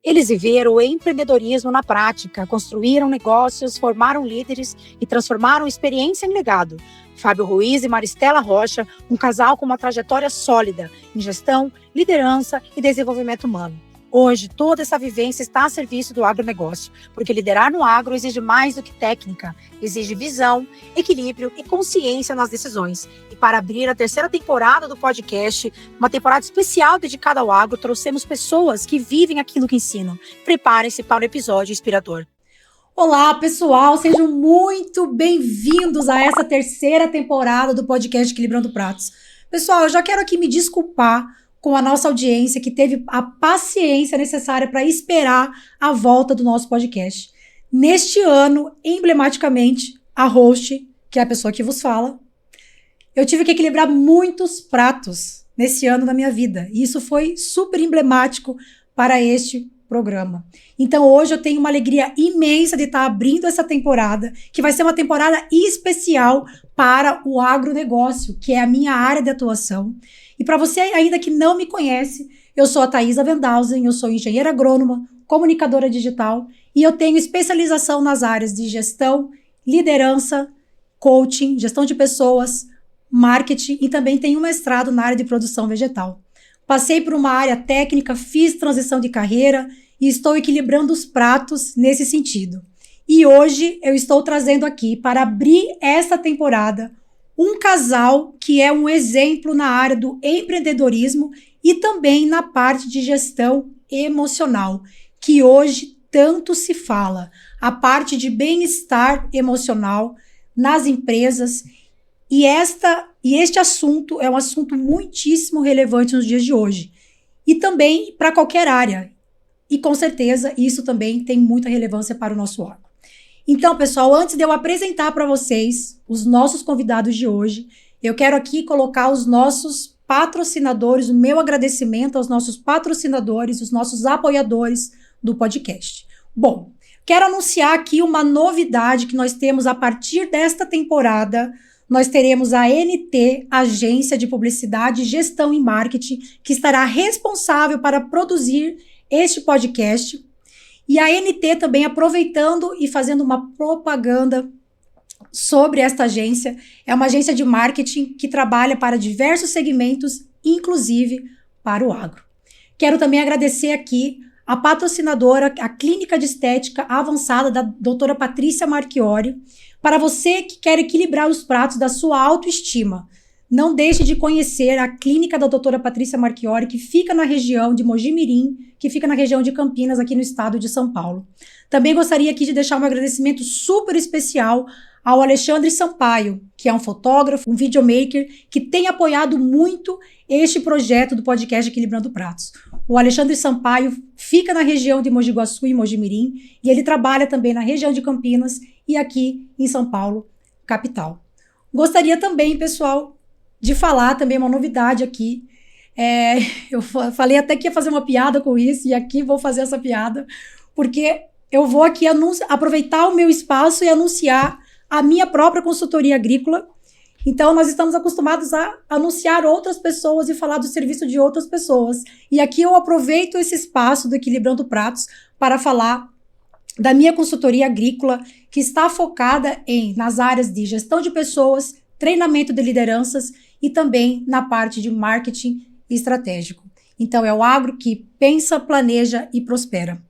Eles viveram o empreendedorismo na prática, construíram negócios, formaram líderes e transformaram experiência em legado. Fábio Ruiz e Maristela Rocha, um casal com uma trajetória sólida em gestão, liderança e desenvolvimento humano. Hoje, toda essa vivência está a serviço do agronegócio, porque liderar no agro exige mais do que técnica, exige visão, equilíbrio e consciência nas decisões. E para abrir a terceira temporada do podcast, uma temporada especial dedicada ao agro, trouxemos pessoas que vivem aquilo que ensinam. Preparem-se para o episódio inspirador. Olá, pessoal, sejam muito bem-vindos a essa terceira temporada do podcast Equilibrando Pratos. Pessoal, eu já quero aqui me desculpar com a nossa audiência que teve a paciência necessária para esperar a volta do nosso podcast. Neste ano, emblematicamente, a host, que é a pessoa que vos fala, eu tive que equilibrar muitos pratos nesse ano da minha vida. E isso foi super emblemático para este programa. Então hoje eu tenho uma alegria imensa de estar abrindo essa temporada, que vai ser uma temporada especial para o agronegócio, que é a minha área de atuação. E para você ainda que não me conhece, eu sou a Thaisa Wendhausen, eu sou engenheira agrônoma, comunicadora digital e eu tenho especialização nas áreas de gestão, liderança, coaching, gestão de pessoas, marketing e também tenho um mestrado na área de produção vegetal. Passei por uma área técnica, fiz transição de carreira e estou equilibrando os pratos nesse sentido. E hoje eu estou trazendo aqui para abrir essa temporada um casal que é um exemplo na área do empreendedorismo e também na parte de gestão emocional, que hoje tanto se fala, a parte de bem-estar emocional nas empresas. E este assunto é um assunto muitíssimo relevante nos dias de hoje. E também para qualquer área. E com certeza isso também tem muita relevância para o nosso agro. Então, pessoal, antes de eu apresentar para vocês os nossos convidados de hoje, eu quero aqui colocar os nossos patrocinadores, o meu agradecimento aos nossos patrocinadores, os nossos apoiadores do podcast. Bom, quero anunciar aqui uma novidade que nós temos a partir desta temporada. Nós teremos a NT, Agência de Publicidade, Gestão e Marketing, que estará responsável para produzir este podcast. E a NT também aproveitando e fazendo uma propaganda sobre esta agência. É uma agência de marketing que trabalha para diversos segmentos, inclusive para o agro. Quero também agradecer aqui a patrocinadora, a Clínica de Estética Avançada da doutora Patrícia Marchiori, para você que quer equilibrar os pratos da sua autoestima. Não deixe de conhecer a clínica da doutora Patrícia Marchiori, que fica na região de Mogi-mirim, que fica na região de Campinas, aqui no estado de São Paulo. Também gostaria aqui de deixar um agradecimento super especial ao Alexandre Sampaio, que é um fotógrafo, um videomaker, que tem apoiado muito este projeto do podcast Equilibrando Pratos. O Alexandre Sampaio fica na região de Mogi Guaçu e Mogi-mirim, e ele trabalha também na região de Campinas e aqui em São Paulo, capital. Gostaria também, pessoal, de falar também uma novidade aqui. Eu falei até que ia fazer uma piada com isso, e aqui vou fazer essa piada, porque eu vou aqui aproveitar o meu espaço e anunciar a minha própria consultoria agrícola. Então, nós estamos acostumados a anunciar outras pessoas e falar do serviço de outras pessoas. E aqui eu aproveito esse espaço do Equilibrando Pratos para falar da minha consultoria agrícola, que está focada nas áreas de gestão de pessoas, treinamento de lideranças e também na parte de marketing estratégico. Então, é o agro que pensa, planeja e prospera.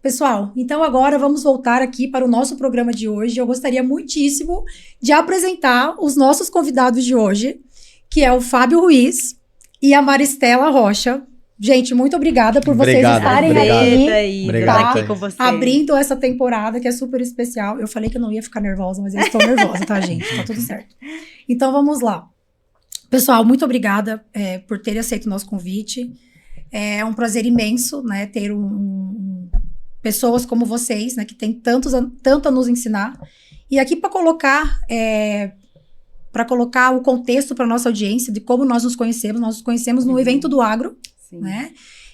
Pessoal, então agora vamos voltar aqui para o nosso programa de hoje. Eu gostaria muitíssimo de apresentar os nossos convidados de hoje, que é o Fábio Ruiz e a Maristela Rocha. Gente, muito obrigada por vocês estarem aqui com você, abrindo essa temporada, que é super especial. Eu falei que eu não ia ficar nervosa, mas eu estou nervosa, tá, gente? Tá tudo certo. Então, vamos lá. Pessoal, muito obrigada por terem aceito o nosso convite. É um prazer imenso, né, ter pessoas como vocês, né, que têm tanto a nos ensinar. E aqui para colocar o contexto para nossa audiência de como nós nos conhecemos no evento do agro, né?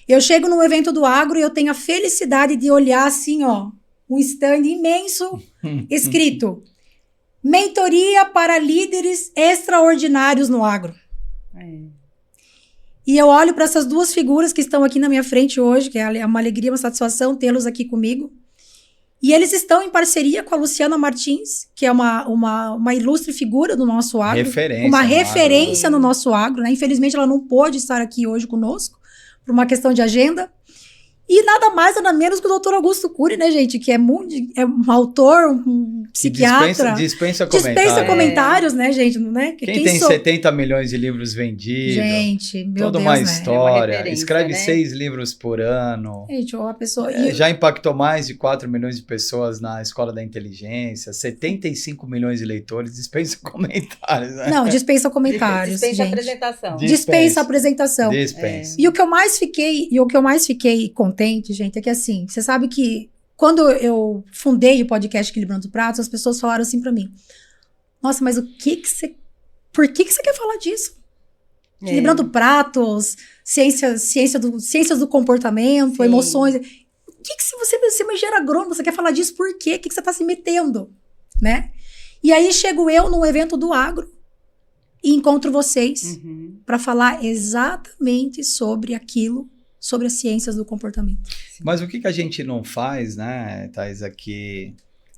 Eu chego no evento do agro e eu tenho a felicidade de olhar assim, ó, um stand imenso escrito Mentoria para líderes extraordinários no agro. E eu olho para essas duas figuras que estão aqui na minha frente hoje, que é uma alegria, uma satisfação tê-los aqui comigo. E eles estão em parceria com a Luciana Martins, que é uma ilustre figura do nosso agro. Uma referência no nosso agro, né? Infelizmente, ela não pôde estar aqui hoje conosco, por uma questão de agenda. E nada mais, nada menos que o Dr. Augusto Cury, né, gente? Que é um autor, um psiquiatra. Dispensa comentários, né, gente? Né? Quem tem 70 milhões de livros vendidos. Gente, meu toda Deus, uma né? história. Escreve 6 livros por ano. Gente, uma pessoa... Já impactou mais de 4 milhões de pessoas na Escola da Inteligência. 75 milhões de leitores. Dispensa comentários, né? Não, dispensa comentários, dispensa gente. apresentação. Dispensa apresentação. Dispensa. E o que eu mais fiquei contente, gente, é que assim, você sabe que quando eu fundei o podcast Equilibrando Pratos, as pessoas falaram assim pra mim: nossa, mas por que você quer falar disso? Equilibrando pratos, ciências do comportamento, Sim. Emoções. O que se você é engenheiro agrônomo, você quer falar disso por quê? O que você tá se metendo, né? E aí chego eu num evento do agro e encontro vocês pra falar exatamente sobre aquilo, sobre as ciências do comportamento. Mas o que a gente não faz, né, Thaís, que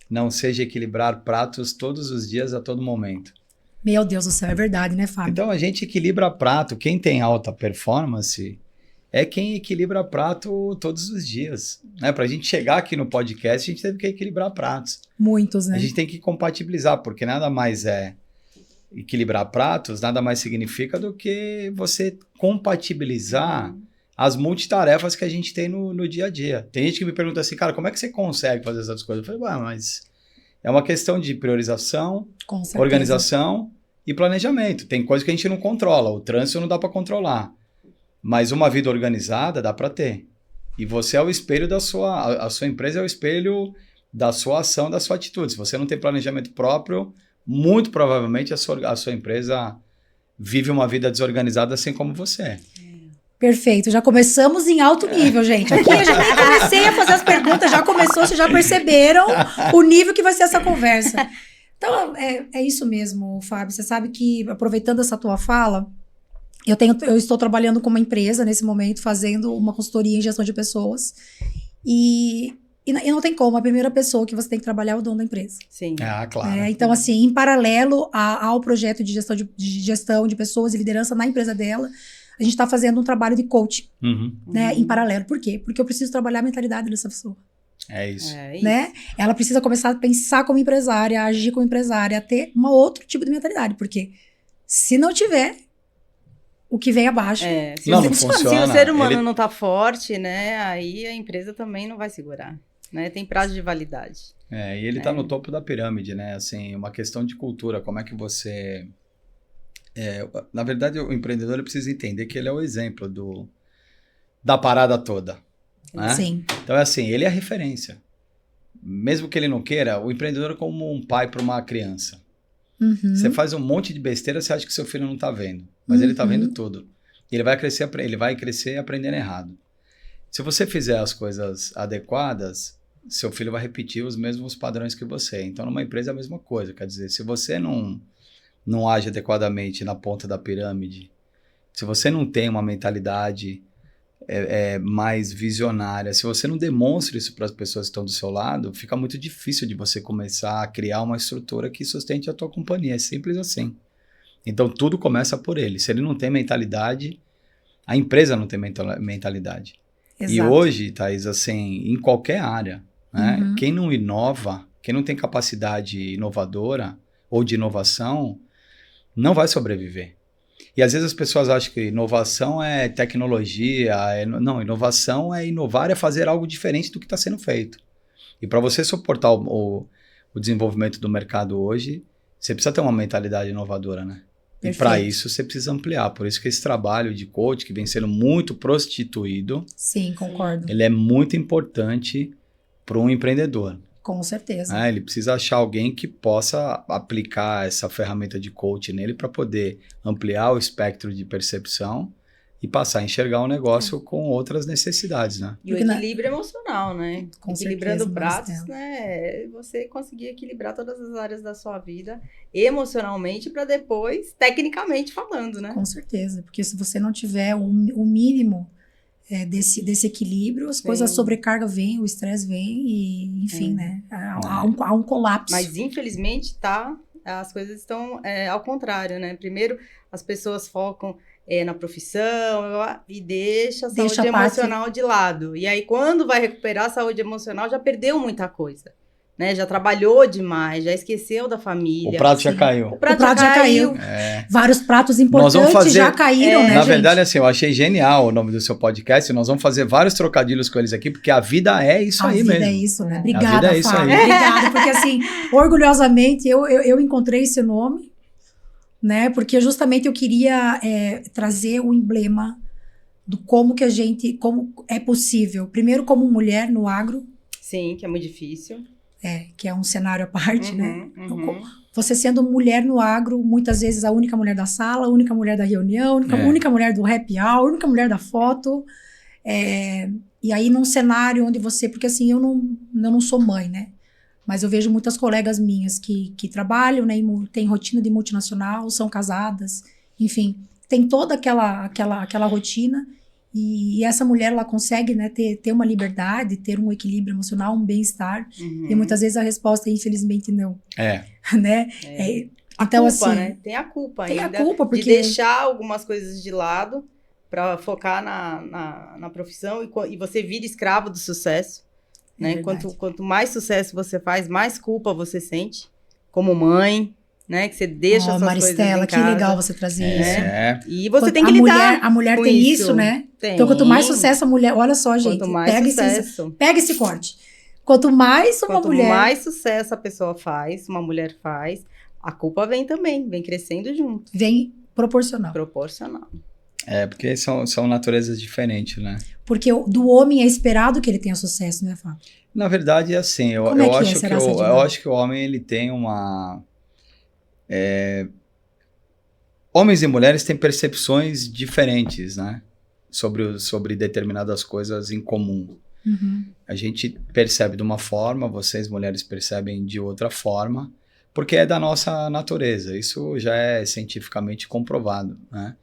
não seja equilibrar pratos todos os dias, a todo momento? Meu Deus do céu, é verdade, né, Fábio? Então a gente equilibra prato. Quem tem alta performance é quem equilibra prato todos os dias. Né? Para a gente chegar aqui no podcast, a gente teve que equilibrar pratos. Muitos, né? A gente tem que compatibilizar, porque nada mais é equilibrar pratos, nada mais significa do que você compatibilizar as multitarefas que a gente tem no dia a dia. Tem gente que me pergunta assim, cara, como é que você consegue fazer essas coisas? Eu falei, mas é uma questão de priorização, organização e planejamento. Tem coisa que a gente não controla, o trânsito não dá para controlar, mas uma vida organizada dá para ter. E você é o espelho da a sua empresa é o espelho da sua ação, da sua atitude. Se você não tem planejamento próprio, muito provavelmente a sua empresa vive uma vida desorganizada assim como você é. Perfeito, já começamos em alto nível, gente. Aqui eu já nem comecei a fazer as perguntas, já começou, vocês já perceberam o nível que vai ser essa conversa. Então, é isso mesmo, Fábio. Você sabe que, aproveitando essa tua fala, eu estou trabalhando com uma empresa nesse momento, fazendo uma consultoria em gestão de pessoas. E não tem como, a primeira pessoa que você tem que trabalhar é o dono da empresa. Sim. Ah, claro. Então, assim, em paralelo ao projeto de gestão de pessoas e liderança na empresa dela, a gente está fazendo um trabalho de coaching, né, em paralelo. Por quê? Porque eu preciso trabalhar a mentalidade dessa pessoa. É isso. Né? Ela precisa começar a pensar como empresária, a agir como empresária, a ter um outro tipo de mentalidade. Porque se não tiver, o que vem abaixo... não funciona. Se funciona. o ser humano não tá forte, né, aí a empresa também não vai segurar. Né? Tem prazo de validade. E ele tá no topo da pirâmide, né? Assim, uma questão de cultura. Como é que você... na verdade, o empreendedor ele precisa entender que ele é o exemplo da parada toda. Né? Sim. Então, é assim, ele é a referência. Mesmo que ele não queira, o empreendedor é como um pai para uma criança. Você faz um monte de besteira, você acha que seu filho não tá vendo. Mas ele tá vendo tudo. Ele vai crescer aprendendo errado. Se você fizer as coisas adequadas, seu filho vai repetir os mesmos padrões que você. Então, numa empresa é a mesma coisa. Quer dizer, se você não age adequadamente na ponta da pirâmide, se você não tem uma mentalidade mais visionária, se você não demonstra isso para as pessoas que estão do seu lado, fica muito difícil de você começar a criar uma estrutura que sustente a tua companhia. É simples assim. Então, tudo começa por ele. Se ele não tem mentalidade, a empresa não tem mentalidade. Exato. E hoje, Thaís, assim, em qualquer área, né? Quem não inova, quem não tem capacidade inovadora ou de inovação, não vai sobreviver. E às vezes as pessoas acham que inovação é tecnologia. Não, inovação é inovar, é fazer algo diferente do que está sendo feito. E para você suportar o desenvolvimento do mercado hoje, você precisa ter uma mentalidade inovadora, né? Perfeito. E para isso você precisa ampliar. Por isso que esse trabalho de coach, que vem sendo muito prostituído, Sim, concordo. ele é muito importante para um empreendedor. Com certeza. Ele precisa achar alguém que possa aplicar essa ferramenta de coach nele para poder ampliar o espectro de percepção e passar a enxergar o negócio com outras necessidades, né? E o equilíbrio emocional, né? Com Equilibrando certeza, pratos, Maristela. né? Você conseguir equilibrar todas as áreas da sua vida emocionalmente para depois, tecnicamente falando, né? Com certeza, porque se você não tiver o mínimo desse equilíbrio, as coisas, a sobrecarga vem, o estresse vem e, enfim, né? Há um colapso. Mas, infelizmente, as coisas estão ao contrário, né? Primeiro, as pessoas focam na profissão e deixa a saúde emocional de lado. E aí, quando vai recuperar a saúde emocional, já perdeu muita coisa. Né? Já trabalhou demais, já esqueceu da família. O prato já caiu. O prato já caiu. Vários pratos importantes já caíram, né, Na gente? verdade, assim, eu achei genial o nome do seu podcast. Nós vamos fazer vários trocadilhos com eles aqui, porque a vida é isso aí mesmo. A vida é isso, né? Obrigada, a vida é isso aí. Obrigada, porque assim, orgulhosamente, eu encontrei esse nome, né? Porque justamente eu queria trazer o emblema do como é possível. Primeiro, como mulher no agro. Sim, que é muito difícil. Que é um cenário à parte, né? Você sendo mulher no agro, muitas vezes a única mulher da sala, a única mulher da reunião, a única mulher do happy hour, a única mulher da foto. E aí num cenário onde porque assim, eu não sou mãe, né? Mas eu vejo muitas colegas minhas que trabalham, né? E têm rotina de multinacional, são casadas, enfim, tem toda aquela rotina. E essa mulher, ela consegue, né, ter uma liberdade, ter um equilíbrio emocional, um bem-estar. E muitas vezes a resposta é, infelizmente, não. Né? Então, culpa, assim... né? Tem a culpa ainda. Tem a culpa, porque... De deixar algumas coisas de lado para focar na profissão e você vira escravo do sucesso. Né? Quanto mais sucesso você faz, mais culpa você sente como mãe, né? Que você deixa essas Maristela, coisas em casa. que legal você trazer isso. E você tem que lidar a mulher com tem isso, né? Tem. Então, quanto mais sucesso a mulher... Olha só, gente. Quanto mais sucesso. Pega esse corte. Quanto mais mais sucesso a pessoa faz, uma mulher faz, a culpa vem também. Vem crescendo junto. Vem proporcional. Porque são naturezas diferentes, né? Porque do homem é esperado que ele tenha sucesso, né, Fábio? Na verdade, é assim. Eu acho que o homem, ele tem uma... Homens e mulheres têm percepções diferentes, né? Sobre determinadas coisas em comum. A gente percebe de uma forma, vocês mulheres percebem de outra forma, porque é da nossa natureza. Isso já é cientificamente comprovado, né?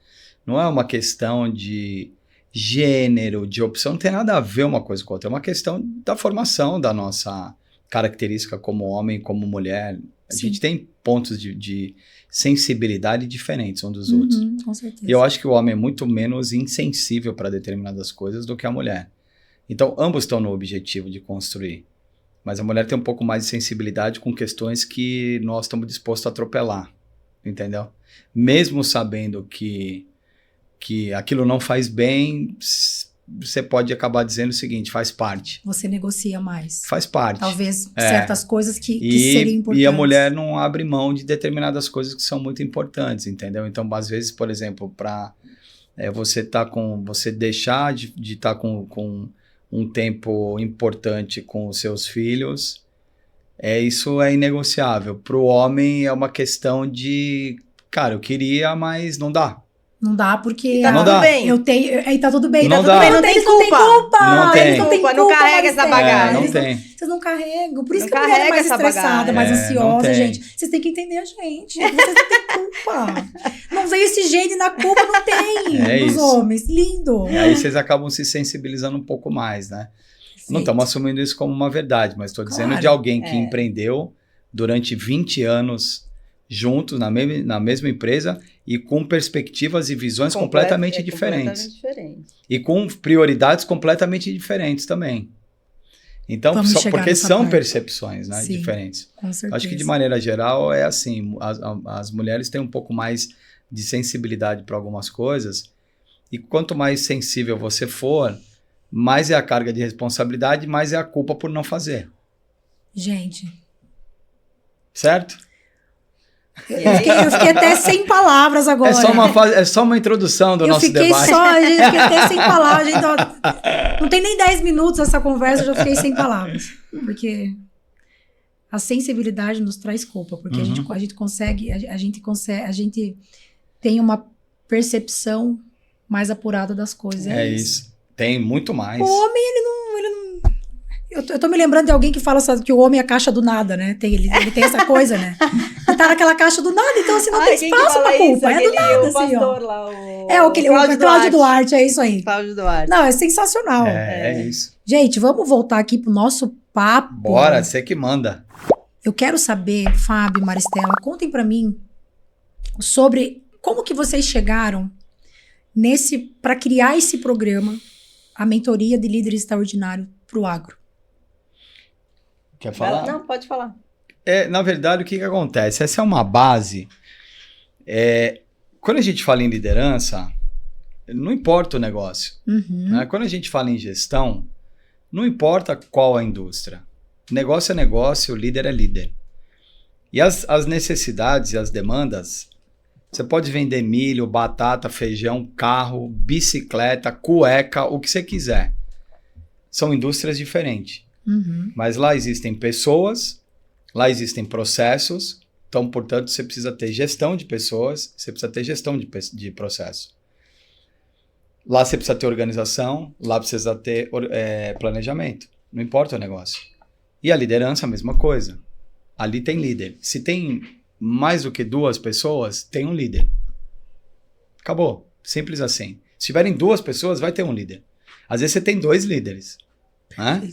Não é uma questão de gênero, de opção, não tem nada a ver uma coisa com outra. É uma questão da formação da nossa característica como homem, como mulher. A gente tem pontos de sensibilidade diferentes uns dos outros. Com certeza. E eu acho que o homem é muito menos insensível para determinadas coisas do que a mulher. Então, ambos estão no objetivo de construir. Mas a mulher tem um pouco mais de sensibilidade com questões que nós estamos dispostos a atropelar. Entendeu? Mesmo sabendo que aquilo não faz bem, você pode acabar dizendo o seguinte, faz parte. Você negocia mais. Faz parte. Talvez certas coisas que seriam importantes. E a mulher não abre mão de determinadas coisas que são muito importantes, entendeu? Então, às vezes, por exemplo, para você deixar de estar com um tempo importante com os seus filhos, isso é inegociável. Para o homem é uma questão de, cara, eu queria, mas não dá. Não dá porque... Tá tudo bem. Eu tenho... Aí tá tudo bem. Não tá tudo dá. bem. Não tem Eles culpa. Não tem culpa. Não carrega essa bagagem. Não tem. Vocês não carregam. Por isso Não que a mulher é mais carrega essa estressada, bagagem. mais ansiosa, tem. gente. Vocês têm que entender a gente. Vocês não têm culpa. Não veio esse gene na culpa, não tem. Dos homens. Lindo. E aí vocês acabam se sensibilizando um pouco mais, né? Não estamos assumindo isso como uma verdade, mas estou dizendo de alguém que empreendeu durante 20 anos juntos na mesma empresa e com perspectivas e visões completamente diferentes. E com prioridades completamente diferentes também. Então, porque são percepções, né, diferentes. Com certeza. Acho que de maneira geral é assim, as mulheres têm um pouco mais de sensibilidade para algumas coisas e quanto mais sensível você for, mais é a carga de responsabilidade, mais é a culpa por não fazer. Gente. Certo? Eu fiquei até sem palavras agora. É só uma introdução do nosso debate. Eu fiquei até sem palavras. Não tem nem 10 minutos essa conversa, eu já fiquei sem palavras. Porque a sensibilidade nos traz culpa. Porque a gente tem uma percepção mais apurada das coisas. É isso. Tem muito mais. O homem, ele não... Eu tô me lembrando de alguém que fala que o homem é a caixa do nada, né? Ele tem essa coisa, né? Ele tá naquela caixa do nada, então assim, não tem espaço pra culpa. É do nada, assim, ó. Lá, o Cláudio Duarte, é isso aí. Cláudio Duarte. Não, é sensacional. É isso. Gente, vamos voltar aqui pro nosso papo. Bora, você que manda. Eu quero saber, Fábio e Maristela, contem pra mim sobre como que vocês chegaram para criar esse programa, a mentoria de líderes extraordinários pro agro. Quer falar? Não, pode falar. Na verdade, o que acontece? Essa é uma base. Quando a gente fala em liderança, não importa o negócio. Né? Quando a gente fala em gestão, não importa qual a indústria. Negócio é negócio, líder é líder. E as necessidades e as demandas, você pode vender milho, batata, feijão, carro, bicicleta, cueca, o que você quiser. São indústrias diferentes. Mas lá existem pessoas, lá existem processos, então, portanto, você precisa ter gestão de pessoas, você precisa ter gestão de processo. Lá você precisa ter organização, lá precisa ter planejamento, não importa o negócio. E a liderança, a mesma coisa. Ali tem líder. Se tem mais do que 2 pessoas, tem um líder. Acabou. Simples assim. Se tiverem 2 pessoas, vai ter um líder. Às vezes você tem 2 líderes. Né?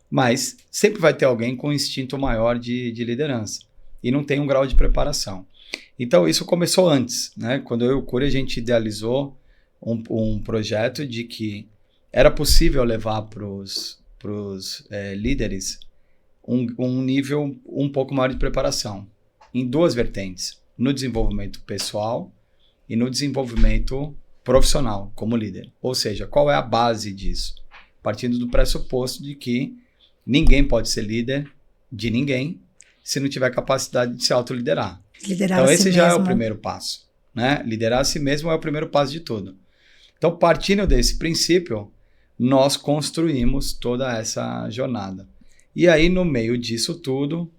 Mas sempre vai ter alguém com um instinto maior de liderança. E não tem um grau de preparação. Então, isso começou antes. Né? Quando eu e o Cury, a gente idealizou um projeto de que era possível levar para os líderes um nível um pouco maior de preparação. Em 2 vertentes. No desenvolvimento pessoal e no desenvolvimento profissional, como líder. Ou seja, qual é a base disso? Partindo do pressuposto de que ninguém pode ser líder de ninguém se não tiver capacidade de se autoliderar. Então, esse já é o primeiro passo. Né? Liderar a si mesmo é o primeiro passo de tudo. Então, partindo desse princípio, nós construímos toda essa jornada. E aí, no meio disso tudo,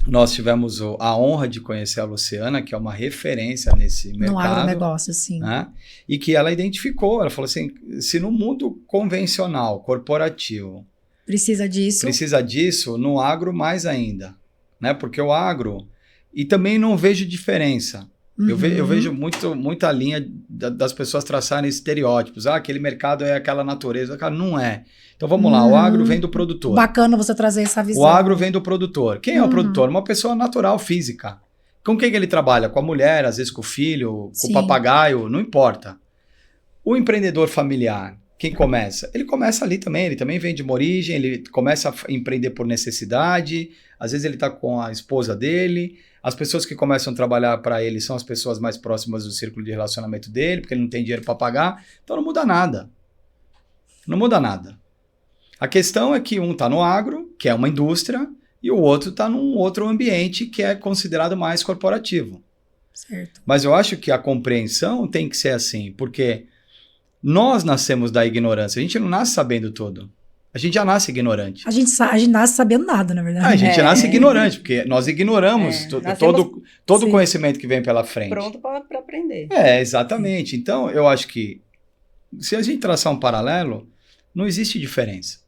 nós tivemos a honra de conhecer a Luciana, que é uma referência nesse mercado. No agronegócio, sim. Né? E que ela identificou, ela falou assim, se no mundo convencional, corporativo, precisa disso, no agro mais ainda. Né? Porque o agro... E também não vejo diferença. Eu vejo muita linha das pessoas traçarem estereótipos. Aquele mercado é aquela natureza. Cara, não é. Então vamos lá, o agro vem do produtor. Bacana você trazer essa visão. O agro vem do produtor. Quem é o produtor? Uma pessoa natural, física. Com quem que ele trabalha? Com a mulher, às vezes com o filho, com o papagaio, não importa. O empreendedor familiar, quem começa? Ele começa ali também, ele também vem de uma origem, ele começa a empreender por necessidade, às vezes ele está com a esposa dele, as pessoas que começam a trabalhar para ele são as pessoas mais próximas do círculo de relacionamento dele, porque ele não tem dinheiro para pagar, então não muda nada. Não muda nada. A questão é que um está no agro, que é uma indústria, e o outro está num outro ambiente que é considerado mais corporativo. Certo. Mas eu acho que a compreensão tem que ser assim, porque nós nascemos da ignorância, a gente não nasce sabendo tudo. A gente já nasce ignorante. A gente nasce sabendo nada, na verdade. A gente nasce ignorante, porque nós ignoramos todo o conhecimento que vem pela frente. Pronto para aprender. Exatamente. Então, eu acho que se a gente traçar um paralelo, não existe diferença.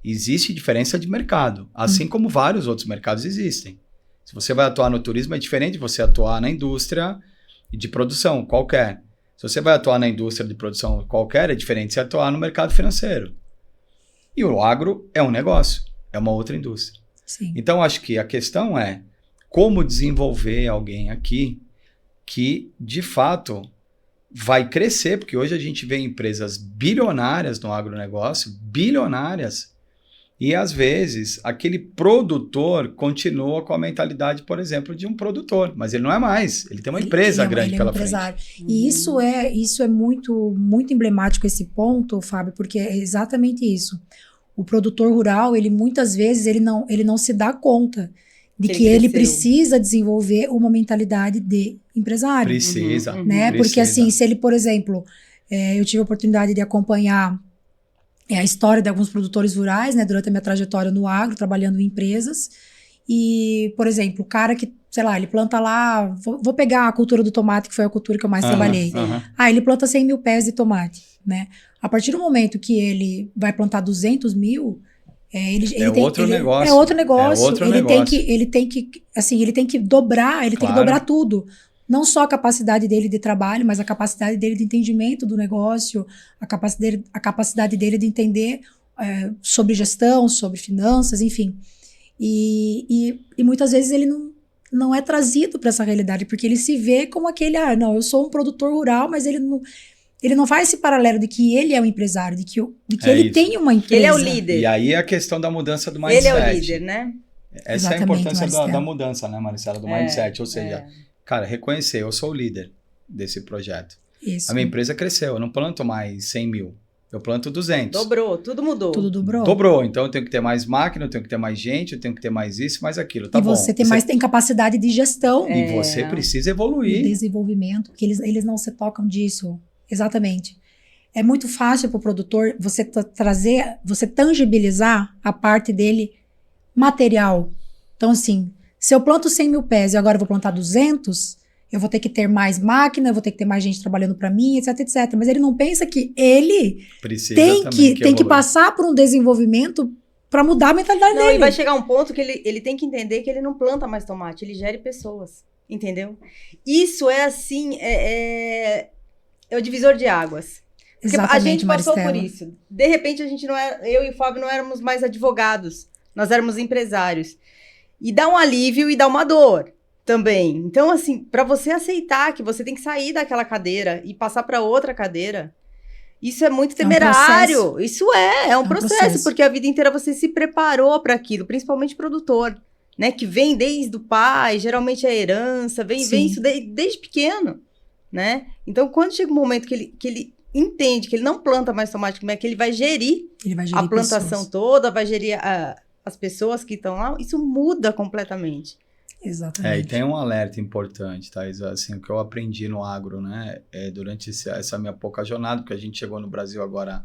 Existe diferença de mercado, assim como vários outros mercados existem. Se você vai atuar no turismo, é diferente de você atuar na indústria de produção qualquer. Se você vai atuar na indústria de produção qualquer, é diferente de você atuar no mercado financeiro. E o agro é um negócio, é uma outra indústria. Sim. Então, acho que a questão é como desenvolver alguém aqui que, de fato, vai crescer, porque hoje a gente vê empresas bilionárias no agronegócio, bilionárias, e às vezes aquele produtor continua com a mentalidade, por exemplo, de um produtor, mas ele não é mais, ele tem uma empresa grande pela frente. E isso é muito, muito emblemático esse ponto, Fábio, porque é exatamente isso. O produtor rural, ele muitas vezes ele não se dá conta de que ele precisa desenvolver uma mentalidade de empresário. Precisa. Né? Porque assim, se ele, por exemplo, eu tive a oportunidade de acompanhar a história de alguns produtores rurais, né, durante a minha trajetória no agro, trabalhando em empresas. E, por exemplo, o cara que sei lá, ele planta lá, vou pegar a cultura do tomate, que foi a cultura que eu mais trabalhei. Ele planta 100 mil pés de tomate, né? A partir do momento que ele vai plantar 200 mil, ele tem outro negócio. É outro negócio. Ele tem que dobrar, tem que dobrar tudo. Não só a capacidade dele de trabalho, mas a capacidade dele de entendimento do negócio, a capacidade dele de entender sobre gestão, sobre finanças, enfim. E muitas vezes ele não é trazido para essa realidade, porque ele se vê como aquele, não, eu sou um produtor rural, mas ele não faz esse paralelo de que ele é um empresário, de que ele tem uma empresa. Ele é o líder. E aí a questão da mudança do mindset. Ele é o líder, né? Essa é a importância da mudança, né, Maricela, do mindset. Ou seja, cara, reconhecer, eu sou o líder desse projeto. Isso. A minha empresa cresceu, eu não planto mais 100 mil. Eu planto 200. Dobrou, tudo mudou. Tudo dobrou. Dobrou, então eu tenho que ter mais máquina, eu tenho que ter mais gente, eu tenho que ter mais isso, mais aquilo, tá bom. E você tem capacidade de gestão. E você precisa evoluir. De desenvolvimento, porque eles não se tocam disso. Exatamente. É muito fácil para o produtor você você tangibilizar a parte dele material. Então, assim, se eu planto 100 mil pés e agora eu vou plantar 200... eu vou ter que ter mais máquina, eu vou ter que ter mais gente trabalhando para mim, etc, etc. Mas ele não pensa que ele tem que passar por um desenvolvimento para mudar a mentalidade dele. E vai chegar um ponto que ele tem que entender que ele não planta mais tomate, ele gere pessoas, entendeu? Isso é assim, é o divisor de águas. Porque a gente passou por isso. De repente, eu e o Fábio não éramos mais advogados, nós éramos empresários. E dá um alívio e dá uma dor também. Então, assim, para você aceitar que você tem que sair daquela cadeira e passar para outra cadeira, isso é muito temerário. Isso é um processo, porque a vida inteira você se preparou para aquilo, principalmente produtor, né? Que vem desde o pai, geralmente é herança, vem isso desde pequeno, né? Então, quando chega um momento que ele entende que ele não planta mais tomate, como é que ele vai gerir a plantação toda, vai gerir as pessoas que estão lá, isso muda completamente. Exatamente. E tem um alerta importante, Thaís, assim, o que eu aprendi no agro, né, durante essa minha pouca jornada, porque a gente chegou no Brasil agora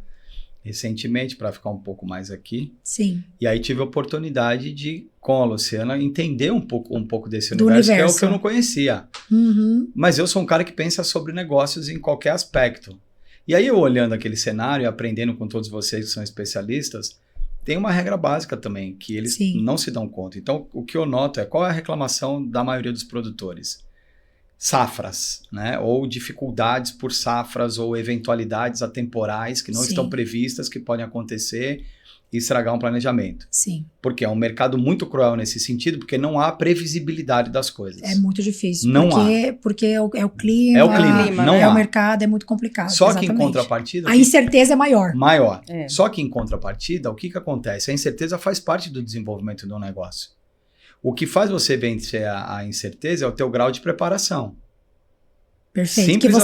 recentemente para ficar um pouco mais aqui. Sim. E aí tive a oportunidade de, com a Luciana, entender um pouco desse universo, que é o que eu não conhecia. Uhum. Mas eu sou um cara que pensa sobre negócios em qualquer aspecto. E aí eu olhando aquele cenário e aprendendo com todos vocês que são especialistas, tem uma regra básica também, que eles não se dão conta. Então, o que eu noto qual é a reclamação da maioria dos produtores? Safras, né? Ou dificuldades por safras ou eventualidades atemporais que não estão previstas, que podem acontecer e estragar um planejamento. Sim. Porque é um mercado muito cruel nesse sentido, porque não há previsibilidade das coisas. É muito difícil. Não há. Porque é o clima. É o clima, não é há. o mercado, é muito complicado. Só que em contrapartida... A incerteza é maior. Maior. Só que em contrapartida, o que acontece? A incerteza faz parte do desenvolvimento do negócio. O que faz você vencer a incerteza é o teu grau de preparação. Perfeito. Simples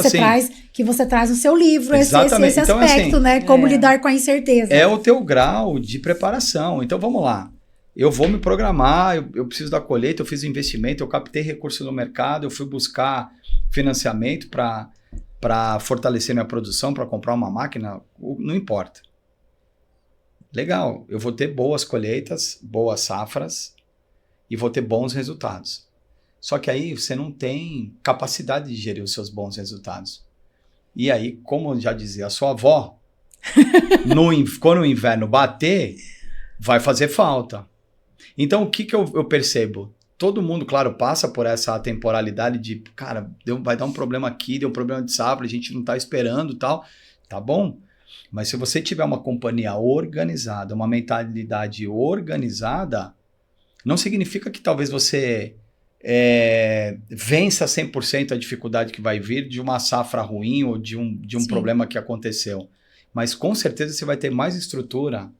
que você traz no seu livro esse Exatamente. aspecto, então, né? Como lidar com a incerteza. É o teu grau de preparação. Então, vamos lá. Eu vou me programar, eu preciso da colheita, eu fiz investimento, eu captei recursos no mercado, eu fui buscar financiamento para fortalecer minha produção, para comprar uma máquina, não importa. Legal, eu vou ter boas colheitas, boas safras e vou ter bons resultados. Só que aí você não tem capacidade de gerir os seus bons resultados. E aí, como já dizia a sua avó, quando o inverno bater, vai fazer falta. Então, o que eu percebo? Todo mundo, claro, passa por essa temporalidade de, cara, vai dar um problema aqui, deu um problema de safra, a gente não está esperando e tal. Tá bom? Mas se você tiver uma companhia organizada, uma mentalidade organizada, não significa que talvez você vença 100% a dificuldade que vai vir de uma safra ruim ou de um problema que aconteceu. Mas com certeza você vai ter mais estrutura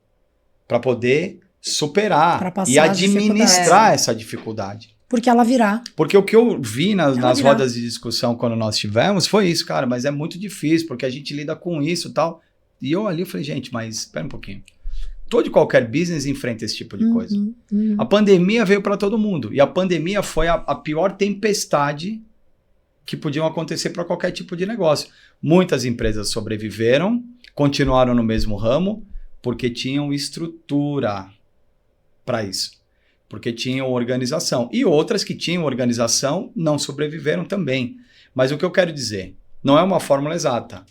para poder superar e administrar essa dificuldade. Porque ela virá. Porque o que eu vi nas rodas de discussão quando nós tivemos foi isso, cara, mas é muito difícil, porque a gente lida com isso e tal. E eu ali falei, gente, mas espera um pouquinho. Todo e qualquer business enfrenta esse tipo de coisa. A pandemia veio para todo mundo. E a pandemia foi a pior tempestade que podiam acontecer para qualquer tipo de negócio. Muitas empresas sobreviveram, continuaram no mesmo ramo, porque tinham estrutura para isso. porque tinham organização. E outras que tinham organização não sobreviveram também. Mas o que eu quero dizer, não é uma fórmula exata,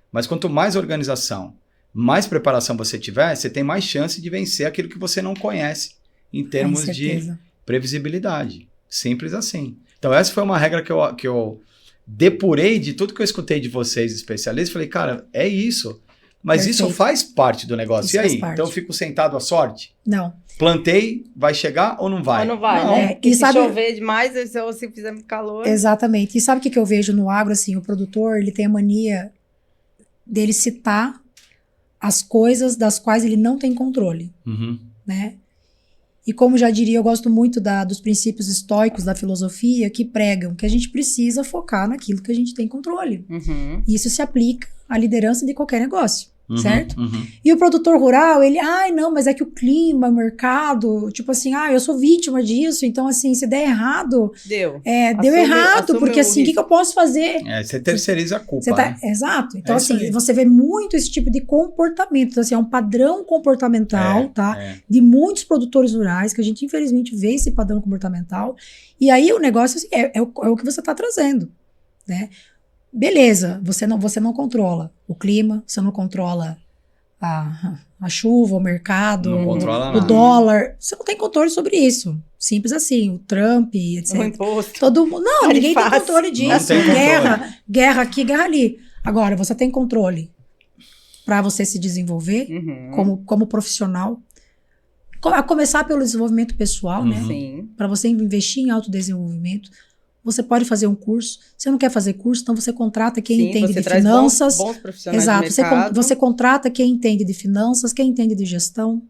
mas quanto mais organização, mais preparação você tiver, você tem mais chance de vencer aquilo que você não conhece em termos de previsibilidade. Simples assim. Então essa foi uma regra que eu depurei de tudo que eu escutei de vocês, especialistas. Falei, cara, é isso. Mas isso faz parte do negócio. Isso e aí? Então eu fico sentado à sorte? Não. Plantei, vai chegar ou não vai? Ou não vai, não. né? Porque se chover demais, ou se fizer muito calor... Exatamente. E sabe o que eu vejo no agro? Assim, o produtor, ele tem a mania dele citar as coisas das quais ele não tem controle, né? E como já diria, eu gosto muito dos princípios estoicos da filosofia que pregam que a gente precisa focar naquilo que a gente tem controle. E isso se aplica à liderança de qualquer negócio, certo? E o produtor rural, ele, não, mas é que o clima, o mercado, tipo assim, eu sou vítima disso, então assim, se der errado... Deu errado, porque assim, o que eu posso fazer? Você terceiriza a culpa, né? Exato. Então assim, você vê muito esse tipo de comportamento, então, assim, é um padrão comportamental, de muitos produtores rurais, que a gente infelizmente vê esse padrão comportamental, e aí o negócio assim, é o que você está trazendo, né? Beleza, você não controla o clima, você não controla a chuva, o mercado, o dólar. Você não tem controle sobre isso. Simples assim, o Trump, etc. O imposto. Todo mundo. Não, ninguém tem controle disso. Guerra aqui, guerra ali. Agora, você tem controle para você se desenvolver como profissional. A começar pelo desenvolvimento pessoal, né? Para você investir em autodesenvolvimento. Você pode fazer um curso. Você não quer fazer curso, então você contrata quem entende de finanças. Bons profissionais de mercado. Você contrata quem entende de finanças, quem entende de gestão,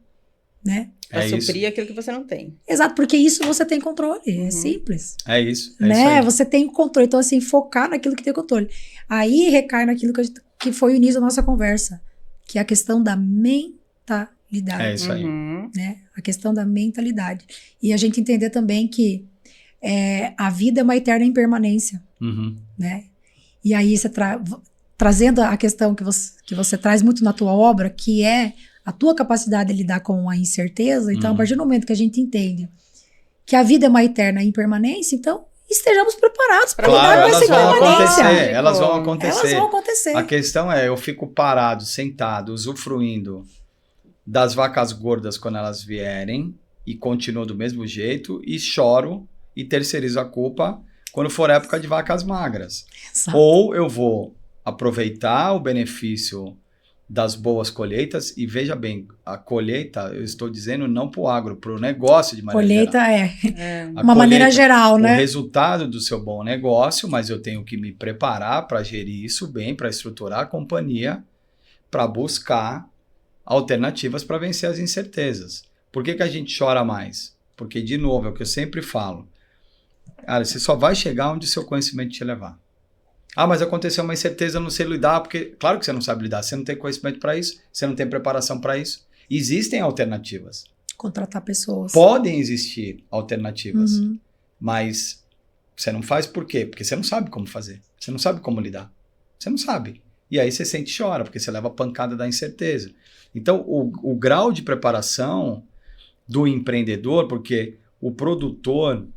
né? Para suprir aquilo que você não tem. Exato, porque isso você tem controle. É simples. É isso. Né? Isso aí. Você tem controle. Então, assim, focar naquilo que tem controle. Aí recai naquilo que foi o início da nossa conversa, que é a questão da mentalidade. É isso aí. Né? A questão da mentalidade. E a gente entender também que a vida é uma eterna impermanência, né? E aí você trazendo a questão que você traz muito na tua obra, que é a tua capacidade de lidar com a incerteza. Então, a partir do momento que a gente entende que a vida é uma eterna impermanência, então estejamos preparados para lidar com essa impermanência. Elas vão acontecer. A questão é, eu fico parado, sentado, usufruindo das vacas gordas quando elas vierem e continuo do mesmo jeito e choro e terceirizo a culpa quando for época de vacas magras. Exato. Ou eu vou aproveitar o benefício das boas colheitas, e veja bem, a colheita, eu estou dizendo não para o agro, para o negócio de maneira geral. Colheita uma maneira geral, né? O resultado do seu bom negócio, mas eu tenho que me preparar para gerir isso bem, para estruturar a companhia, para buscar alternativas para vencer as incertezas. Por que a gente chora mais? Porque, de novo, é o que eu sempre falo. Cara, você só vai chegar onde o seu conhecimento te levar. Mas aconteceu uma incerteza, eu não sei lidar, porque claro que você não sabe lidar, você não tem conhecimento para isso, você não tem preparação para isso. Existem alternativas. Contratar pessoas. Podem existir alternativas, mas você não faz por quê? Porque você não sabe como fazer, você não sabe como lidar, você não sabe. E aí você sente e chora, porque você leva a pancada da incerteza. Então, o grau de preparação do empreendedor, porque o produtor,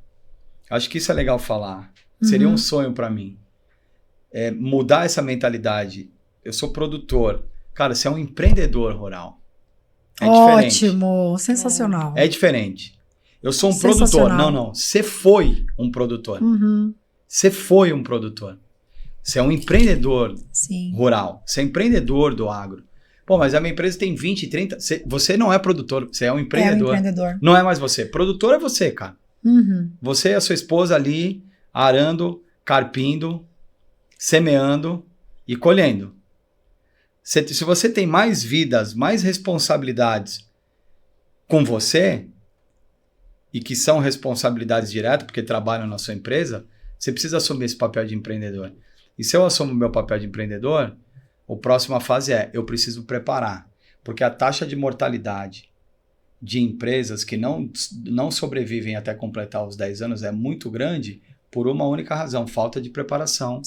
acho que isso é legal falar, seria um sonho para mim. Mudar essa mentalidade. Eu sou produtor. Cara, você é um empreendedor rural. Ótimo, sensacional. É diferente. Eu sou um produtor. Não. Você foi um produtor. Você foi um produtor. Você é um empreendedor rural. Você é empreendedor do agro. Pô, mas a minha empresa tem 20, 30... Você não é produtor, você é um empreendedor. Não é mais você. Produtor é você, cara. Você e a sua esposa ali, arando, carpindo, semeando e colhendo. Se você tem mais vidas, mais responsabilidades com você, e que são responsabilidades diretas, porque trabalham na sua empresa, você precisa assumir esse papel de empreendedor. E se eu assumo o meu papel de empreendedor, a próxima fase eu preciso preparar. Porque a taxa de mortalidade de empresas que não sobrevivem até completar os 10 anos é muito grande, por uma única razão, falta de preparação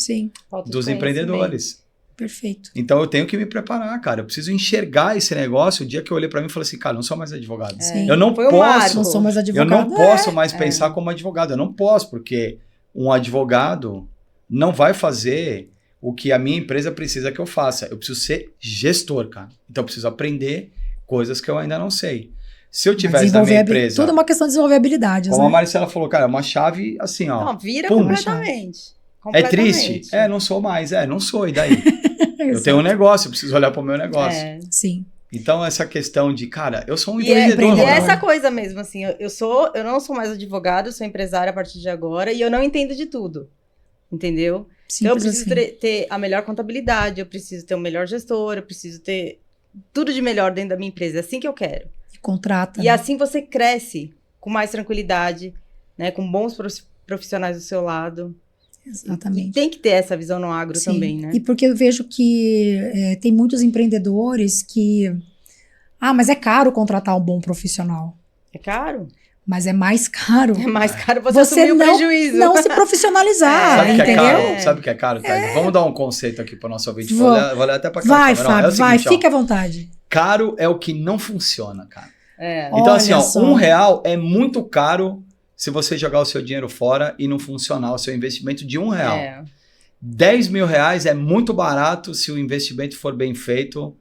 dos empreendedores. Perfeito. Então eu tenho que me preparar, cara. Eu preciso enxergar esse negócio. O dia que eu olhei pra mim e falei assim, cara, eu não sou mais advogado. Eu não posso. Não sou mais Eu advogado. não posso mais pensar como advogado. Eu não posso, porque um advogado não vai fazer o que a minha empresa precisa que eu faça. Eu preciso ser gestor, cara. Então eu preciso aprender coisas que eu ainda não sei. Se eu tivesse na minha empresa... Tudo uma questão de desenvolver habilidades, como a Maricela falou, cara, uma chave assim, ó. Não, vira pum, completamente. É triste? Não sou mais. Não sou. E daí? Eu tenho um negócio, eu preciso olhar pro meu negócio. Sim. Então, essa questão de, cara, eu sou um empreendedor. E é essa coisa mesmo, assim, eu não sou mais advogado, eu sou empresária a partir de agora e eu não entendo de tudo. Entendeu? Então, eu preciso ter a melhor contabilidade, eu preciso ter o melhor gestor, eu preciso ter tudo de melhor dentro da minha empresa. É assim que eu quero. Contrata. E assim você cresce com mais tranquilidade, né? Com bons profissionais do seu lado. Exatamente. E tem que ter essa visão no agro também, né? E porque eu vejo que tem muitos empreendedores que... mas é caro contratar um bom profissional. É caro? Mas é mais caro. É mais caro você assumir o prejuízo. Não se profissionalizar, entendeu? Sabe o que é caro, Thaís? Vamos dar um conceito aqui para o nosso ouvinte. Vou olhar até para cá. Vai, Fábio, vai. Fica à vontade. Caro é o que não funciona, cara. Então, olha assim, ó, só. R$1 é muito caro se você jogar o seu dinheiro fora e não funcionar o seu investimento de R$1. R$10.000 é muito barato se o investimento for bem feito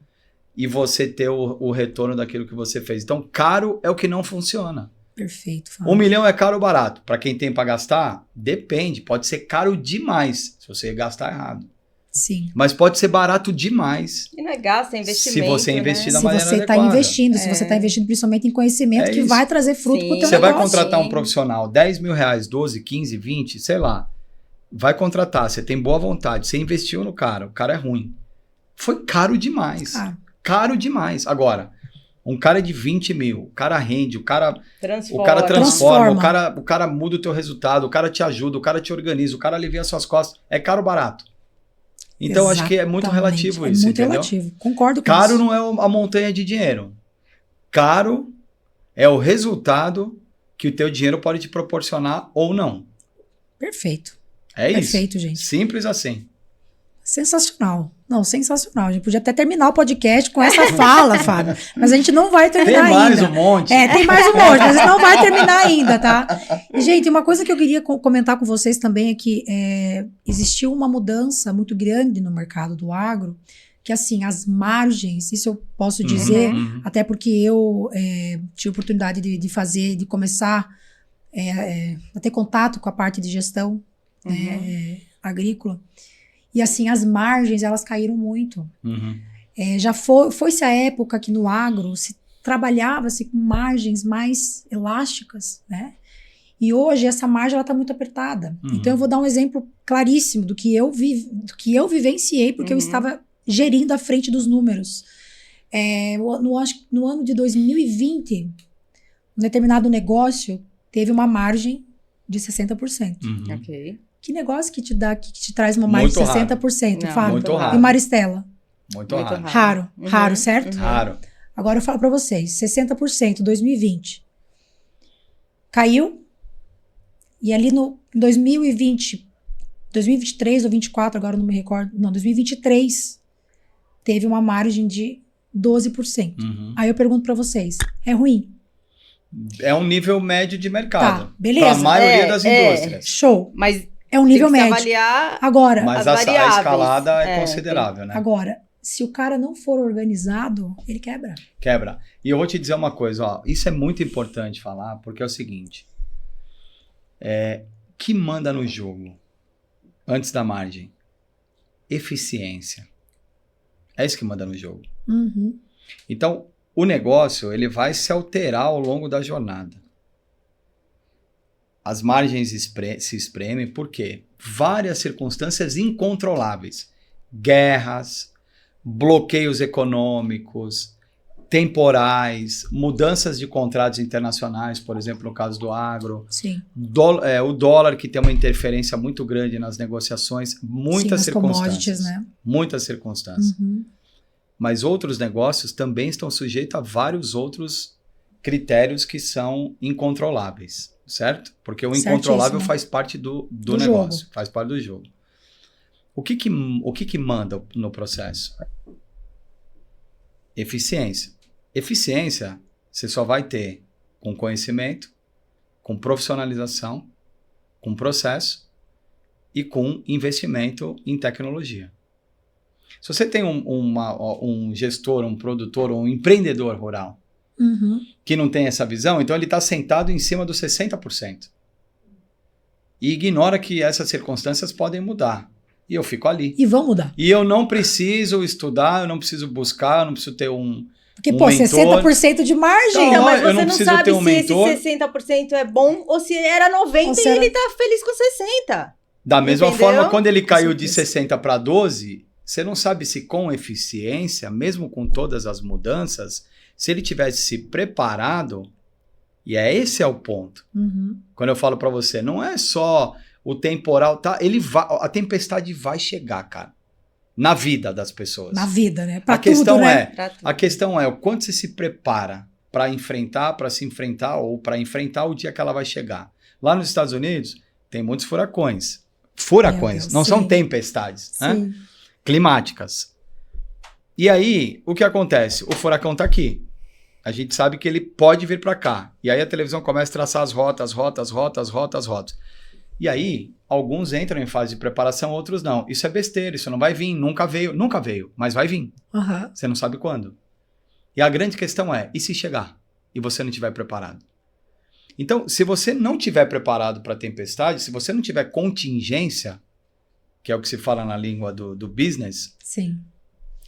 e você ter o retorno daquilo que você fez. Então, caro é o que não funciona. Perfeito. Fábio. R$1 milhão é caro ou barato? Para quem tem para gastar, depende. Pode ser caro demais se você gastar errado. Sim. Mas pode ser barato demais. E não é gasto, é investimento. Se você investir da Se maneira você está adequada. investindo, se você está investindo principalmente em conhecimento que vai trazer fruto para o teu Você negócio. vai contratar um profissional, R$10.000, 12, 15, 20, sei lá. Vai contratar, você tem boa vontade, você investiu no cara, o cara é ruim. Foi caro demais. Caro demais. Agora, um cara de 20 mil, o cara rende, o cara transforma, o cara muda o teu resultado, o cara te ajuda, o cara te organiza, o cara alivia suas costas. É caro ou barato? Então, acho que é muito relativo isso, entendeu? É muito relativo, concordo com caro isso. não é a montanha de dinheiro. Caro é o resultado que o teu dinheiro pode te proporcionar ou não. Perfeito. É isso. Perfeito, gente. Simples assim. Sensacional. Não, sensacional. A gente podia até terminar o podcast com essa fala, Fábio. Mas a gente não vai terminar ainda. Tem mais um monte. Tem mais um monte, mas a gente não vai terminar ainda, tá? E, gente, uma coisa que eu queria comentar com vocês também é que existiu uma mudança muito grande no mercado do agro, que assim, as margens, isso eu posso dizer, até porque eu tive a oportunidade de começar a ter contato com a parte de gestão agrícola. E assim, as margens, elas caíram muito. Já foi-se a época que no agro se trabalhava-se com margens mais elásticas, né? E hoje essa margem está muito apertada. Então eu vou dar um exemplo claríssimo do que eu vivenciei, porque eu estava gerindo à frente dos números. No ano de 2020, um determinado negócio teve uma margem de 60%. Ok. Que negócio que te traz uma margem de 60%, Fábio? Muito raro. E Maristela? Muito raro. Raro, certo? Raro. Agora eu falo para vocês, 60% 2020. Caiu. E ali no 2020, 2023 ou 2024, agora eu não me recordo. Não, 2023 teve uma margem de 12%. Aí eu pergunto para vocês, é ruim? É um nível médio de mercado. Tá, beleza. Para a maioria das indústrias. Show. Mas é um nível médio. Avaliar agora, mas a escalada é considerável, né? Agora, se o cara não for organizado, ele quebra. Quebra. E eu vou te dizer uma coisa, ó, isso é muito importante falar, porque é o seguinte, que manda no jogo, antes da margem? Eficiência. É isso que manda no jogo. Então, o negócio, ele vai se alterar ao longo da jornada. As margens se espremem porque várias circunstâncias incontroláveis, guerras, bloqueios econômicos, temporais, mudanças de contratos internacionais, por exemplo, no caso do agro, Sim. O dólar que tem uma interferência muito grande nas negociações, muitas circunstâncias. Né? Muitas circunstâncias. Mas outros negócios também estão sujeitos a vários outros critérios que são incontroláveis. Certo? Porque o incontrolável faz parte do negócio, faz parte do jogo. O que que manda no processo? Eficiência. Eficiência você só vai ter com conhecimento, com profissionalização, com processo e com investimento em tecnologia. Se você tem um gestor, um produtor, um empreendedor rural que não tem essa visão, então ele está sentado em cima dos 60%. E ignora que essas circunstâncias podem mudar. E eu fico ali. E vão mudar. E eu não preciso estudar, eu não preciso buscar, eu não preciso ter Porque, pô, mentor. 60% de margem. Então, mas eu você não não preciso sabe ter um se mentor. esse 60% é bom ou se era 90% Ou se e era- ele tá feliz com 60%. Da mesma Entendeu? forma, quando ele caiu de certeza. 60 para 12, você não sabe se com eficiência, mesmo com todas as mudanças, se ele tivesse se preparado, e esse é o ponto. Quando eu falo para você, não é só o temporal, tá? A tempestade vai chegar, cara. Na vida das pessoas. Na vida, né? Pra A questão tudo, né? a questão é o quanto você se prepara para se enfrentar ou para enfrentar o dia que ela vai chegar. Lá nos Estados Unidos, tem muitos furacões. Furacões, Deus, não são sim. tempestades, né? Sim. Climáticas. E aí, o que acontece? O furacão tá aqui. A gente sabe que ele pode vir para cá. E aí a televisão começa a traçar as rotas. E aí, alguns entram em fase de preparação, outros não. Isso é besteira, isso não vai vir, nunca veio, mas vai vir. Você não sabe quando. E a grande questão é, e se chegar? E você não estiver preparado? Então, se você não estiver preparado para a tempestade, se você não tiver contingência, que é o que se fala na língua do business, Sim.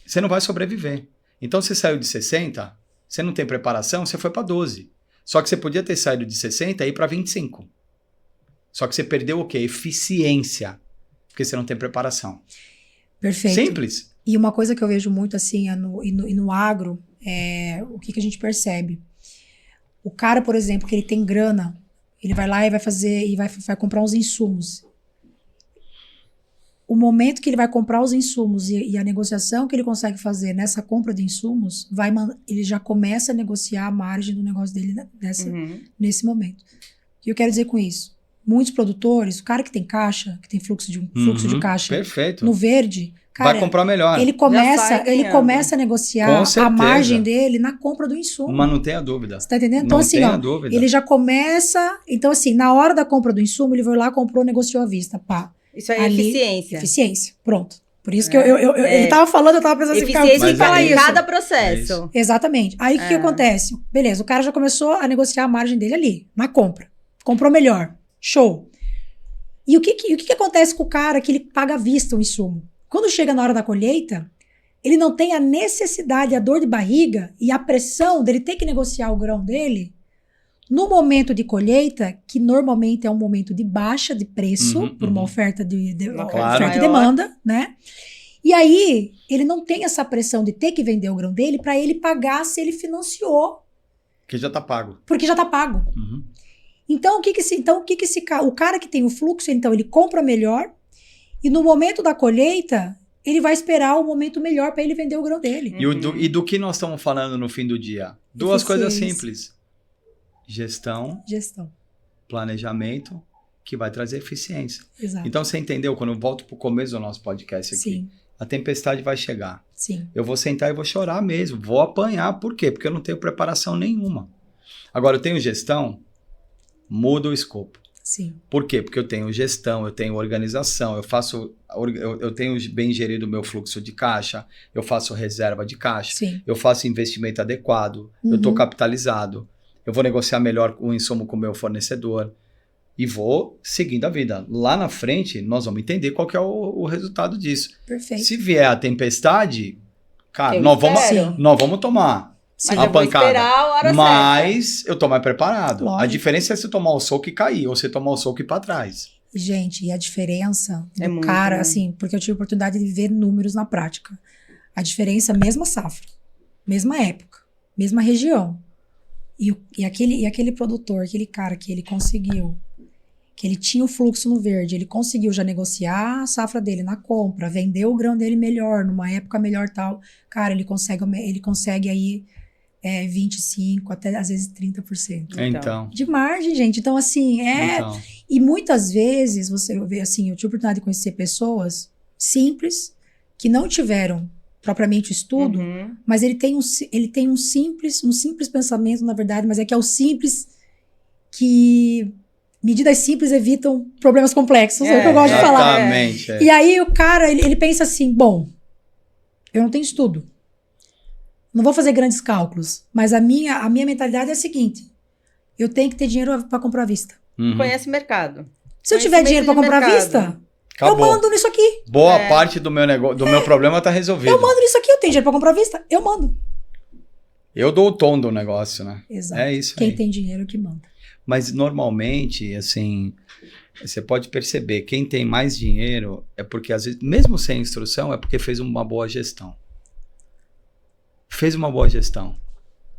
você não vai sobreviver. Então, você saiu de 60, você não tem preparação, você foi para 12. Só que você podia ter saído de 60 e ir para 25. Só que você perdeu o quê? Eficiência. Porque você não tem preparação. Perfeito. Simples. E uma coisa que eu vejo muito assim no agro é o que a gente percebe. O cara, por exemplo, que ele tem grana, ele vai lá e vai fazer e vai comprar uns insumos. O momento que ele vai comprar os insumos e a negociação que ele consegue fazer nessa compra de insumos, ele já começa a negociar a margem do negócio dele nesse momento. O que eu quero dizer com isso? Muitos produtores, o cara que tem caixa, que tem fluxo de caixa Perfeito. no verde, cara, vai comprar melhor. ele começa a negociar a margem dele na compra do insumo. Mas não tenha dúvida. Você tá entendendo? Então, assim, ele já começa. Então, assim, na hora da compra do insumo, ele foi lá, comprou, negociou à vista. Pá. Isso aí é eficiência. Eficiência. Pronto. Por isso que ele tava falando, eu tava pensando assim, eficiência em falar isso. cada processo. Exatamente. Aí o que acontece? Beleza, o cara já começou a negociar a margem dele ali, na compra. Comprou melhor. Show. E o que acontece com o cara que ele paga à vista o insumo? Quando chega na hora da colheita, ele não tem a necessidade, a dor de barriga e a pressão dele ter que negociar o grão dele no momento de colheita, que normalmente é um momento de baixa de preço, por uma oferta oferta e demanda, né? E aí, ele não tem essa pressão de ter que vender o grão dele para ele pagar se ele financiou. Que já tá pago. Porque já tá pago. Então, o cara que tem o fluxo, então, ele compra melhor e no momento da colheita, ele vai esperar o momento melhor para ele vender o grão dele. E do que nós estamos falando no fim do dia? Duas coisas simples. Gestão, planejamento, que vai trazer eficiência. Exato. Então, você entendeu? Quando eu volto para o começo do nosso podcast aqui, Sim. A tempestade vai chegar. Sim. Eu vou sentar e vou chorar mesmo, vou apanhar. Por quê? Porque eu não tenho preparação nenhuma. Agora, eu tenho gestão, muda o escopo. Sim. Por quê? Porque eu tenho gestão, eu tenho organização, eu tenho bem gerido o meu fluxo de caixa, eu faço reserva de caixa, Sim. eu faço investimento adequado, eu estou capitalizado, eu vou negociar melhor o insumo com o meu fornecedor e vou seguindo a vida. Lá na frente, nós vamos entender qual que é o resultado disso. Perfeito. Se vier a tempestade, cara, nós vamos tomar Mas a eu vou pancada. esperar a hora Mas eu tô mais preparado. Lógico. A diferença é se tomar o soco e cair, ou se tomar o soco e ir pra trás. Gente, e a diferença É do muito, cara, né? assim, porque eu tive a oportunidade de ver números na prática. A diferença, mesma safra, mesma época, mesma região. E aquele produtor, aquele cara que ele conseguiu, que ele tinha o fluxo no verde, ele conseguiu já negociar a safra dele na compra, vender o grão dele melhor, numa época melhor tal. Cara, ele consegue aí 25%, até às vezes 30%. Então. De margem, gente. Então, assim, E muitas vezes, você vê assim, eu tive a oportunidade de conhecer pessoas simples, que não tiveram propriamente estudo, mas ele tem um simples pensamento, na verdade, mas é que é o simples que... Medidas simples evitam problemas complexos, é o que eu gosto de falar. Exatamente. E aí o cara, ele pensa assim, bom, eu não tenho estudo, não vou fazer grandes cálculos, mas a minha mentalidade é a seguinte, eu tenho que ter dinheiro para comprar à vista. Conhece o mercado. Se eu tiver dinheiro para comprar à vista, acabou. Eu mando nisso aqui. Boa parte do meu negócio, do meu problema tá resolvido. Eu mando nisso aqui, eu tenho dinheiro para comprar à vista, eu mando. Eu dou o tom do negócio, né? Exato. É isso Quem aí. tem dinheiro que manda. Mas normalmente, assim, você pode perceber, quem tem mais dinheiro é porque, às vezes, mesmo sem instrução, é porque fez uma boa gestão. Fez uma boa gestão.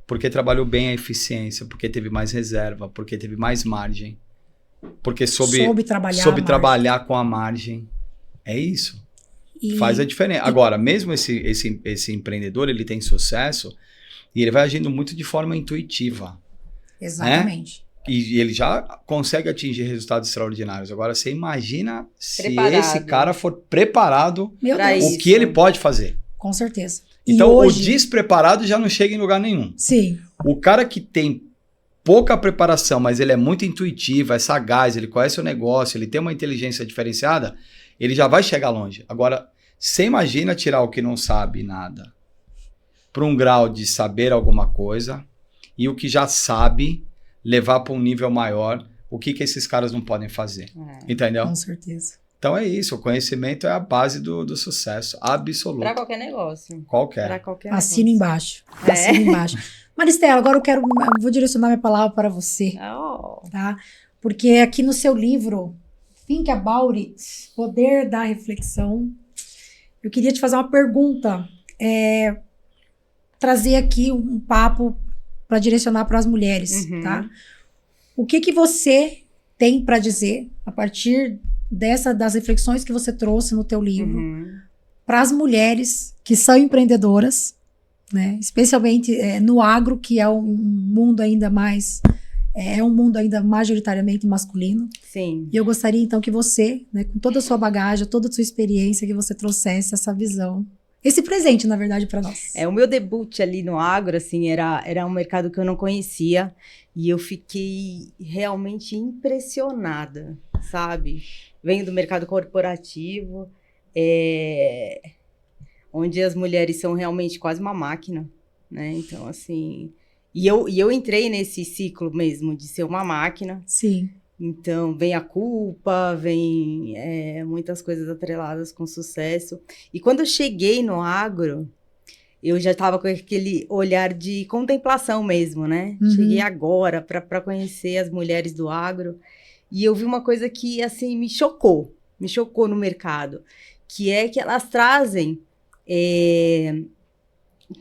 Porque trabalhou bem a eficiência, porque teve mais reserva, porque teve mais margem. Porque soube trabalhar com a margem. É isso. Faz a diferença. Agora, mesmo esse empreendedor, ele tem sucesso e ele vai agindo muito de forma intuitiva. Exatamente. Né? E ele já consegue atingir resultados extraordinários. Agora, você imagina se esse cara for preparado o que ele pode fazer. Com certeza. Então, hoje... o despreparado já não chega em lugar nenhum. Sim. O cara que tem pouca preparação, mas ele é muito intuitivo, é sagaz, ele conhece o negócio, ele tem uma inteligência diferenciada, ele já vai chegar longe. Agora, você imagina tirar o que não sabe nada para um grau de saber alguma coisa e o que já sabe levar para um nível maior, o que esses caras não podem fazer. Entendeu? Com certeza. Então é isso, o conhecimento é a base do sucesso absoluto. Para qualquer negócio. Qualquer. Assino embaixo. Assino embaixo. Maristela, agora eu vou direcionar minha palavra para você. Tá? Porque aqui no seu livro, Think About It, Poder da Reflexão, eu queria te fazer uma pergunta. Trazer aqui um papo para direcionar para as mulheres, tá? O que você tem para dizer a partir das reflexões que você trouxe no teu livro para as mulheres que são empreendedoras, né? Especialmente no agro, que é um mundo ainda mais majoritariamente masculino. Sim. E eu gostaria então que você, né, com toda a sua bagagem, toda a sua experiência, que você trouxesse essa visão. Esse presente, na verdade, para nós. O meu debut ali no agro, assim, era um mercado que eu não conhecia e eu fiquei realmente impressionada, sabe? Venho do mercado corporativo, onde as mulheres são realmente quase uma máquina, né? Então, assim... E eu entrei nesse ciclo mesmo de ser uma máquina. Sim. Então, vem a culpa, vem muitas coisas atreladas com sucesso. E quando eu cheguei no agro, eu já estava com aquele olhar de contemplação mesmo, né? Cheguei agora para conhecer as mulheres do agro. E eu vi uma coisa que, assim, me chocou no mercado. Que é que elas trazem...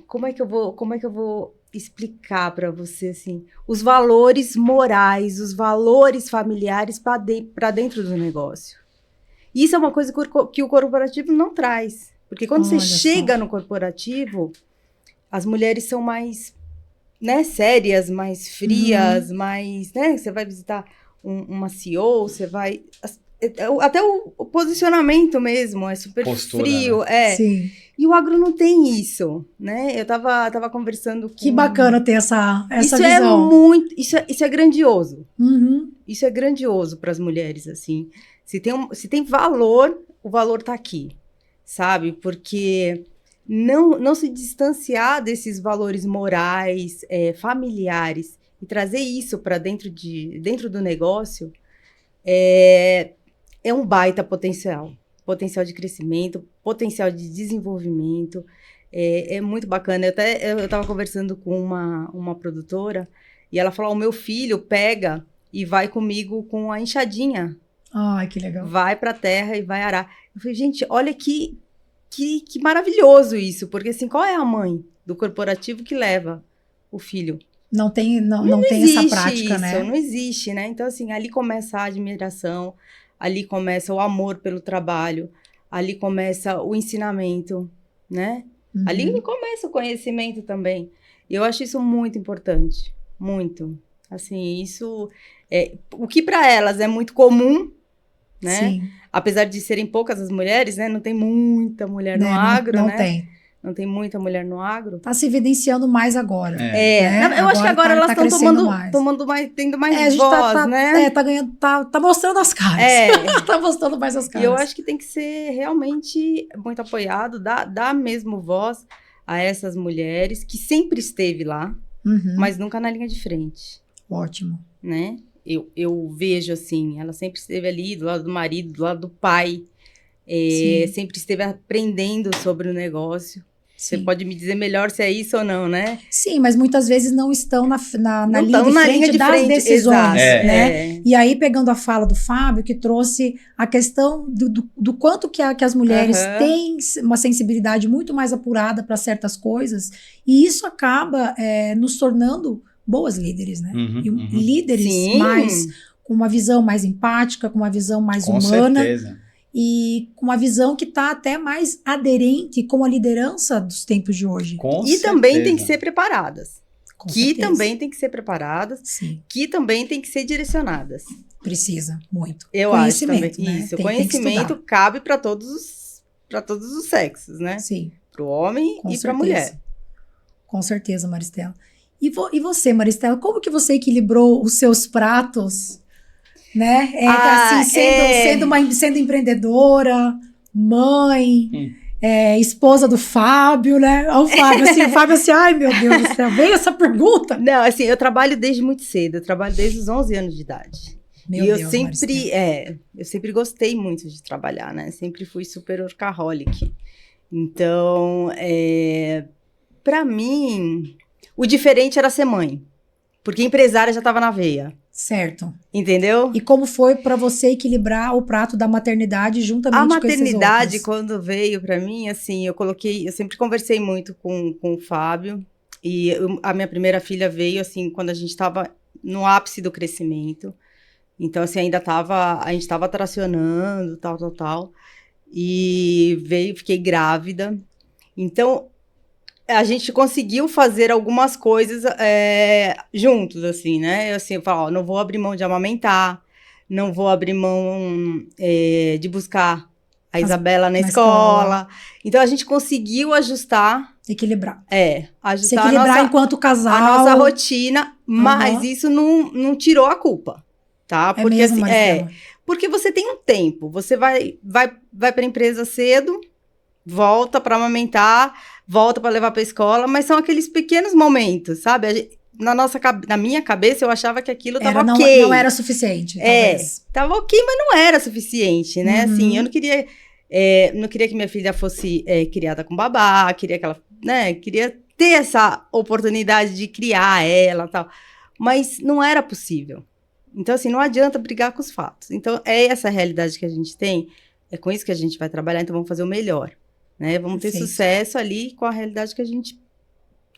Como é que eu vou explicar para você, assim, os valores morais, os valores familiares para dentro do negócio. Isso é uma coisa que o corporativo não traz. Porque quando você chega no corporativo, as mulheres são mais, né, sérias, mais frias, mais, né, você vai visitar uma CEO, você vai... Até o posicionamento mesmo é super frio. Né? Sim. E o agro não tem isso, né? Eu tava conversando com... Que bacana ter essa isso visão. Isso é grandioso. Isso é grandioso para as mulheres, assim. Se tem valor, o valor tá aqui, sabe? Porque não se distanciar desses valores morais, familiares, e trazer isso para dentro do negócio é um baita potencial de crescimento, potencial de desenvolvimento, é muito bacana. Eu estava conversando com uma produtora e ela falou, o meu filho pega e vai comigo com a enxadinha. Ai, que legal. Vai para a terra e vai arar. Eu falei, gente, olha que maravilhoso isso, porque assim, qual é a mãe do corporativo que leva o filho? Não tem essa prática, isso, né? Não existe, né? Então, assim, ali começa a admiração, ali começa o amor pelo trabalho, ali começa o ensinamento, né? Ali começa o conhecimento também. E eu acho isso muito importante, muito. Assim, isso... o que para elas é muito comum, né? Sim. Apesar de serem poucas as mulheres, né? Não tem muita mulher no agro, não né? Tem. Não tem muita mulher no agro. Tá se evidenciando mais agora. Não, eu acho que agora elas estão tendo mais a gente voz, né? Tá ganhando, tá mostrando as caras. Tá mostrando mais as caras. E eu acho que tem que ser realmente muito apoiado, dar mesmo voz a essas mulheres que sempre esteve lá, mas nunca na linha de frente. Ótimo. Né? Eu vejo assim, ela sempre esteve ali do lado do marido, do lado do pai, sempre esteve aprendendo sobre o negócio. Você pode me dizer melhor se é isso ou não, né? Sim, mas muitas vezes não estão na linha de das frente, decisões, né? E aí, pegando a fala do Fábio, que trouxe a questão do quanto que as mulheres têm uma sensibilidade muito mais apurada para certas coisas, e isso acaba nos tornando boas líderes, né? Líderes mais com uma visão mais empática, com uma visão mais humana. Com certeza. E com uma visão que está até mais aderente com a liderança dos tempos de hoje. Também tem que ser preparadas. Também tem que ser preparadas. Sim. Que também tem que ser direcionadas. Precisa, muito. Eu acho também. Né? Isso, conhecimento cabe para todos os sexos, né? Sim. Para o homem e para a mulher. Com certeza, Maristela. E você, Maristela, como que você equilibrou os seus pratos? Né? Sendo empreendedora, mãe, esposa do Fábio, né? O Fábio assim, ai meu Deus do céu, veio essa pergunta. Não, assim, eu trabalho desde muito cedo, eu trabalho desde os 11 anos de idade. Eu sempre gostei muito de trabalhar, né? Sempre fui super workaholic. Então, para mim, o diferente era ser mãe, porque empresária já estava na veia. Certo. Entendeu? E como foi para você equilibrar o prato da maternidade juntamente com esses outros? A maternidade, quando veio para mim, assim, eu sempre conversei muito com o Fábio, e a minha primeira filha veio, assim, quando a gente estava no ápice do crescimento. Então, assim, a gente estava tracionando, tal. E fiquei grávida. Então, a gente conseguiu fazer algumas coisas juntos, assim, né? Eu falo, não vou abrir mão de amamentar, não vou abrir mão de buscar a Isabela na escola. Então, a gente conseguiu ajustar. Equilibrar. Ajustar se equilibrar enquanto casal. A nossa rotina, mas isso não tirou a culpa, tá? Porque, mesmo, assim, porque você tem um tempo, você vai para a empresa cedo, volta para amamentar, volta para levar para a escola, mas são aqueles pequenos momentos, sabe? Na minha cabeça, eu achava que aquilo estava ok. Não era suficiente, talvez. Tava ok, mas não era suficiente, né? Assim, eu não queria que minha filha fosse criada com babá, queria que ela, né? Queria ter essa oportunidade de criar ela e tal. Mas não era possível. Então, assim, não adianta brigar com os fatos. Então, é essa a realidade que a gente tem, é com isso que a gente vai trabalhar, então vamos fazer o melhor. Né? Vamos ter sucesso ali com a realidade que a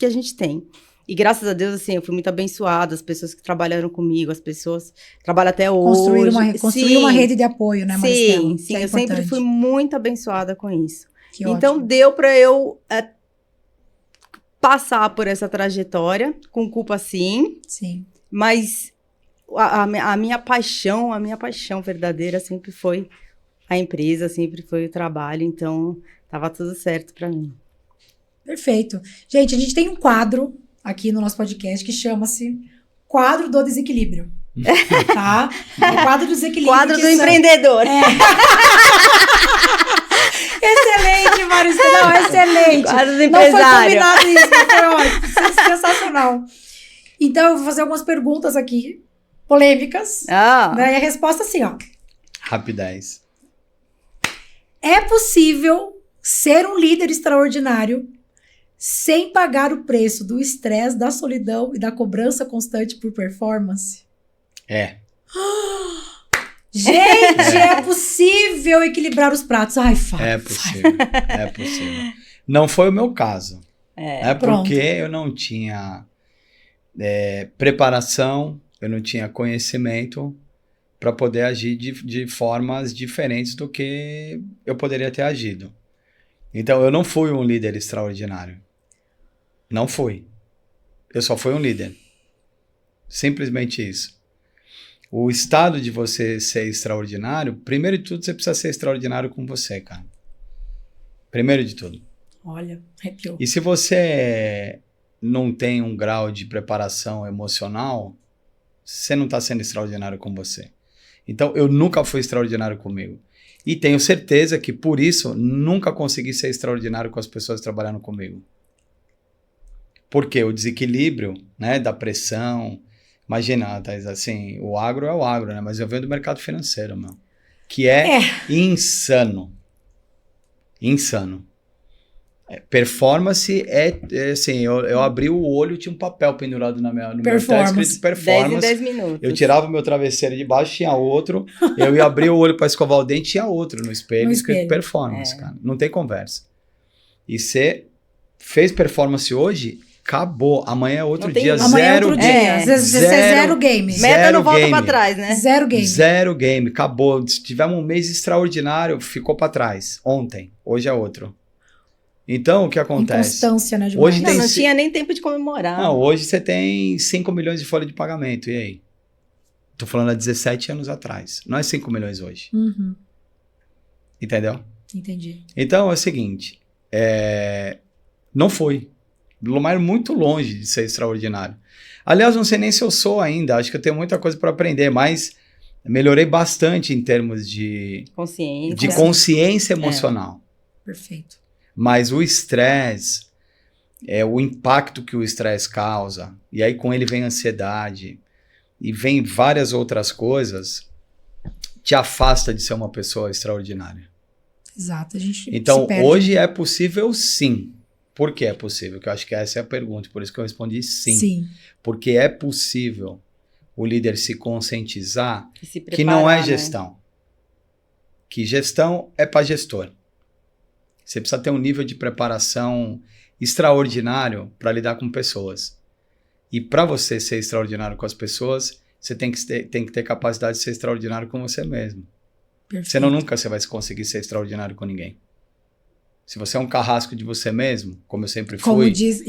gente tem. E graças a Deus, assim, eu fui muito abençoada, as pessoas que trabalharam comigo, as pessoas que trabalham até hoje. Construir uma rede de apoio, né, Maristela? Sim, eu sempre fui muito abençoada com isso. Então, ótimo. Deu para eu passar por essa trajetória, com culpa sim. Mas a minha paixão verdadeira sempre foi a empresa, sempre foi o trabalho, então tava tudo certo para mim. Perfeito. Gente, a gente tem um quadro aqui no nosso podcast que chama-se Quadro do Desequilíbrio. Tá? O quadro do desequilíbrio. Quadro do empreendedor. Excelente, Maristela. Não, excelente. Quadro do empresário. Não foi combinado isso, mas foi ótimo. Sensacional. Então, eu vou fazer algumas perguntas aqui, polêmicas. Né? E a resposta assim, ó. Rapidez. É possível ser um líder extraordinário sem pagar o preço do estresse, da solidão e da cobrança constante por performance? Gente, é possível equilibrar os pratos. Ai, Fábio. É possível. Não foi o meu caso. Porque eu não tinha preparação, eu não tinha conhecimento para poder agir de formas diferentes do que eu poderia ter agido. Então, eu não fui um líder extraordinário. Não fui. Eu só fui um líder. Simplesmente isso. O estado de você ser extraordinário, primeiro de tudo, você precisa ser extraordinário com você, cara. Primeiro de tudo. Olha, arrepiou. E se você não tem um grau de preparação emocional, você não está sendo extraordinário com você. Então, eu nunca fui extraordinário comigo. E tenho certeza que, por isso, nunca consegui ser extraordinário com as pessoas trabalhando comigo. Porque o desequilíbrio, né, da pressão... Imagina, Thaís, assim, o agro é o agro, né? Mas eu venho do mercado financeiro, meu. Que é insano. Insano. Performance assim, eu abri o olho, tinha um papel pendurado no meu teto escrito performance. 10 em 10 minutos. Eu tirava o meu travesseiro de baixo, tinha outro. Eu ia abrir o olho para escovar o dente, tinha outro no espelho escrito performance, cara. Não tem conversa. E você fez performance hoje, acabou. Amanhã é outro dia. Amanhã é outro dia. Às vezes você é zero game. Meta não volta pra trás, né? Zero game. Zero game. Acabou. Se tivemos um mês extraordinário, ficou pra trás. Ontem. Hoje é outro. Então, o que acontece? Inconstância, né? Hoje não tinha nem tempo de comemorar. Não, hoje você tem 5 milhões de folha de pagamento. E aí? Tô falando há 17 anos atrás. Não é 5 milhões hoje. Uhum. Entendeu? Entendi. Então, é o seguinte. Não foi. Lomar muito longe de ser extraordinário. Aliás, não sei nem se eu sou ainda. Acho que eu tenho muita coisa para aprender, mas melhorei bastante em termos de consciência emocional. Perfeito. Mas o estresse, o impacto que o estresse causa, e aí com ele vem ansiedade, e vem várias outras coisas, te afasta de ser uma pessoa extraordinária. Exato. A gente então, se perde. Hoje é possível sim. Por que é possível? Que eu acho que essa é a pergunta, por isso que eu respondi sim. Sim. Porque é possível o líder se conscientizar se preparar, que não é gestão. Né? Que gestão é para gestor. Você precisa ter um nível de preparação extraordinário para lidar com pessoas. E para você ser extraordinário com as pessoas, você tem que ter capacidade de ser extraordinário com você mesmo. Perfeito. Senão nunca você vai conseguir ser extraordinário com ninguém. Se você é um carrasco de você mesmo, como eu sempre fui...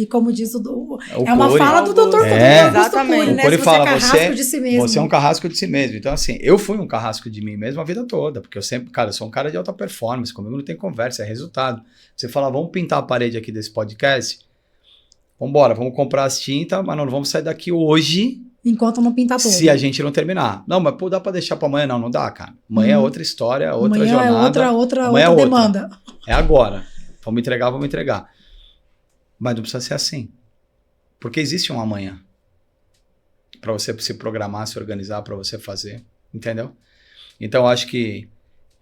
Como diz o é uma fala do Dr. Exatamente. Né? Você fala, é carrasco de si mesmo. Você é um carrasco de si mesmo. Então, assim, eu fui um carrasco de mim mesmo a vida toda. Porque eu sempre, cara, eu sou um cara de alta performance. Comigo não tem conversa, é resultado. Você fala, vamos pintar a parede aqui desse podcast? Vambora, vamos comprar as tintas, mas não vamos sair daqui hoje... Enquanto não pintar tudo. Se a gente não terminar. Não, mas pô, dá pra deixar pra amanhã? Não dá, cara. Amanhã é outra história, outra amanhã jornada. É outra demanda. É agora. Vamos entregar. Mas não precisa ser assim. Porque existe um amanhã. Pra você se programar, se organizar, pra você fazer. Entendeu? Então, acho que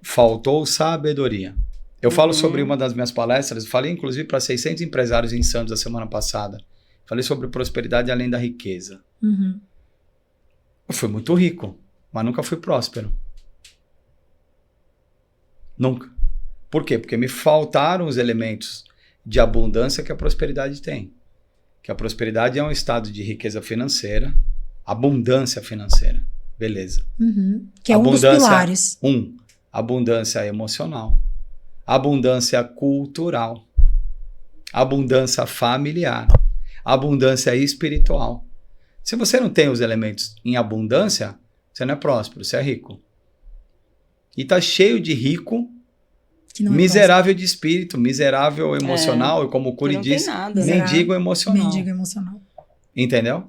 faltou sabedoria. Eu falo sobre uma das minhas palestras, falei inclusive para 600 empresários em Santos a semana passada. Falei sobre prosperidade além da riqueza. Uhum. Eu fui muito rico, mas nunca fui próspero. Nunca. Por quê? Porque me faltaram os elementos de abundância que a prosperidade tem. Que a prosperidade é um estado de riqueza financeira, abundância financeira. Beleza. Uhum. Que é um dos pilares. Abundância emocional. Abundância cultural. Abundância familiar. Abundância espiritual. Se você não tem os elementos em abundância, você não é próspero, você é rico. E tá cheio de rico, miserável de espírito, miserável emocional, e como o Cury diz, mendigo emocional. Mendigo emocional. Entendeu?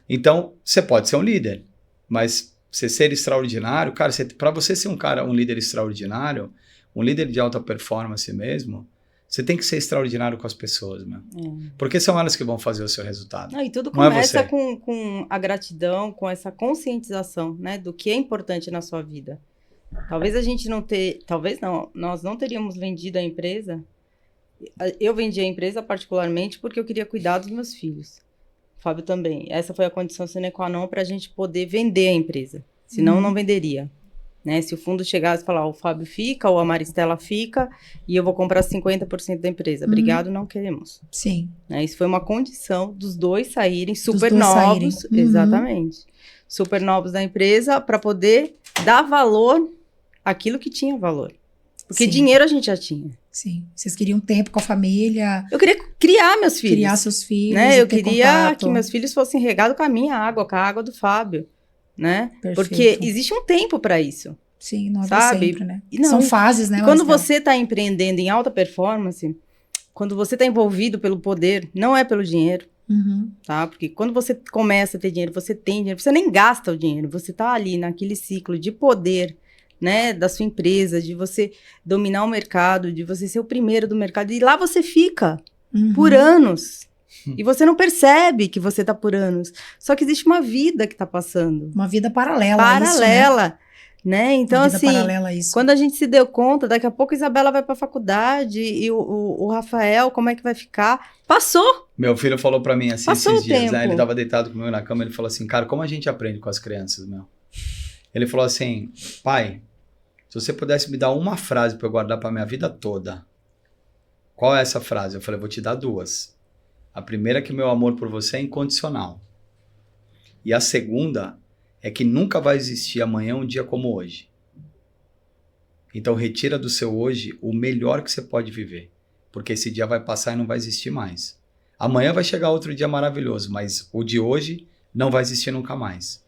Então, você pode ser um líder, mas você ser extraordinário, cara, para você ser um líder extraordinário, um líder de alta performance mesmo, você tem que ser extraordinário com as pessoas, meu. Porque são elas que vão fazer o seu resultado. Não, e tudo começa com a gratidão, com essa conscientização, né, do que é importante na sua vida. Talvez a gente nós não teríamos vendido a empresa. Eu vendi a empresa particularmente porque eu queria cuidar dos meus filhos. O Fábio também. Essa foi a condição sine qua non para a gente poder vender a empresa. Senão, não venderia. Né? Se o fundo chegasse e falar, o Fábio fica, ou a Maristela fica, e eu vou comprar 50% da empresa. Obrigado, não queremos. Sim. Né? Isso foi uma condição dos dois saírem super novos. Exatamente. Super novos da empresa, para poder dar valor àquilo que tinha valor. Porque dinheiro a gente já tinha. Sim. Vocês queriam tempo com a família. Eu queria criar meus filhos. Criar seus filhos. Né? Eu queria que meus filhos fossem regados com a minha água, com a água do Fábio. né? Perfeito. Porque existe um tempo para isso. Sim, não é sabe? sempre, né? Não, São fases, né? Quando você está empreendendo em alta performance, quando você está envolvido pelo poder, não é pelo dinheiro, tá? Porque quando você começa a ter dinheiro, você tem dinheiro, você nem gasta o dinheiro, você está ali naquele ciclo de poder, né, da sua empresa, de você dominar o mercado, de você ser o primeiro do mercado, e lá você fica por anos. E você não percebe que você tá por anos. Só que existe uma vida que tá passando. Uma vida paralela. Paralela. Isso, né? Então, uma vida assim, paralela a isso. quando a gente se deu conta, daqui a pouco a Isabela vai pra faculdade e o Rafael, como é que vai ficar? Passou! Meu filho falou pra mim assim Passou esses dias, tempo. né? Ele tava deitado comigo na cama, ele falou assim, cara, como a gente aprende com as crianças, meu? Ele falou assim, pai, se você pudesse me dar uma frase pra eu guardar pra minha vida toda, qual é essa frase? Eu falei, vou te dar 2. A primeira é que meu amor por você é incondicional. E a segunda é que nunca vai existir amanhã um dia como hoje. Então retira do seu hoje o melhor que você pode viver. Porque esse dia vai passar e não vai existir mais. Amanhã vai chegar outro dia maravilhoso, mas o de hoje não vai existir nunca mais.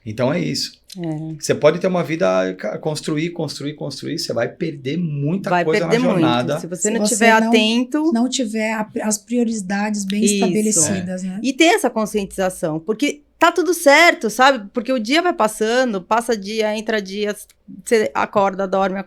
Então é isso. Você pode ter uma vida, construir, você vai perder muita coisa na jornada. Muito. Se você não estiver atento. Não tiver as prioridades bem estabelecidas, né? E ter essa conscientização, porque tá tudo certo, sabe? Porque o dia vai passando, passa dia, entra dia, você acorda, dorme,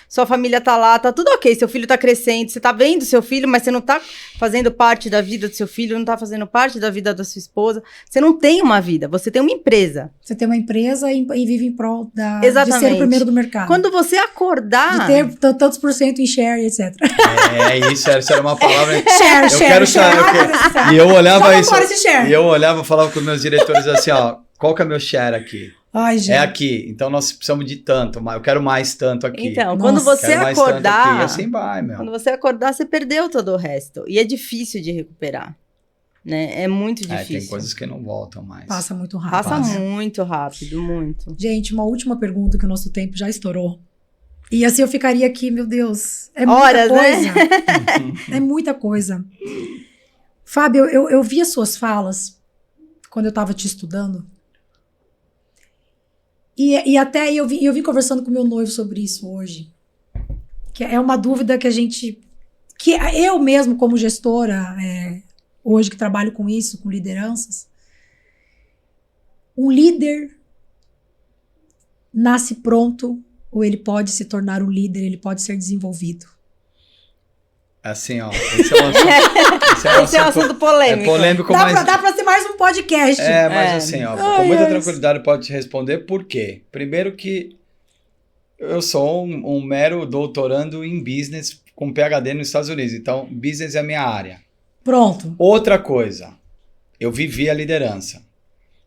sua família tá lá, tá tudo ok, seu filho tá crescendo, você tá vendo seu filho, mas você não tá fazendo parte da vida do seu filho, não tá fazendo parte da vida da sua esposa, você não tem uma vida, você tem uma empresa. Você tem uma empresa e vive em prol de ser o primeiro do mercado. Quando você acordar... De ter tantos % em share, etc. Isso era uma palavra... share. E eu olhava isso, e eu olhava e falava com meus diretores assim, ó, qual que é meu share aqui? Ai, gente. É aqui, então nós precisamos de tanto, eu quero mais tanto aqui. Então, quando você acordar, assim vai, meu. Quando você acordar, você perdeu todo o resto. E é difícil de recuperar, né? É muito difícil. Tem coisas que não voltam mais. Passa muito rápido. Muito rápido, muito. Gente, uma última pergunta que o nosso tempo já estourou. E assim eu ficaria aqui, meu Deus, é horas, muita coisa. Né? É muita coisa. Fábio, eu vi as suas falas quando eu estava te estudando. E até eu vim conversando com meu noivo sobre isso hoje. Que é uma dúvida que que eu mesmo, como gestora, hoje que trabalho com isso, com lideranças, um líder nasce pronto ou ele pode se tornar um líder, ele pode ser desenvolvido? Assim, ó, esse é um assunto polêmico. É polêmico, dá pra ser mais um podcast. Mas assim, ó, com muita tranquilidade pode te responder por quê? Primeiro que eu sou um mero doutorando em business com PhD nos Estados Unidos, então business é a minha área. Pronto. Outra coisa, eu vivi a liderança.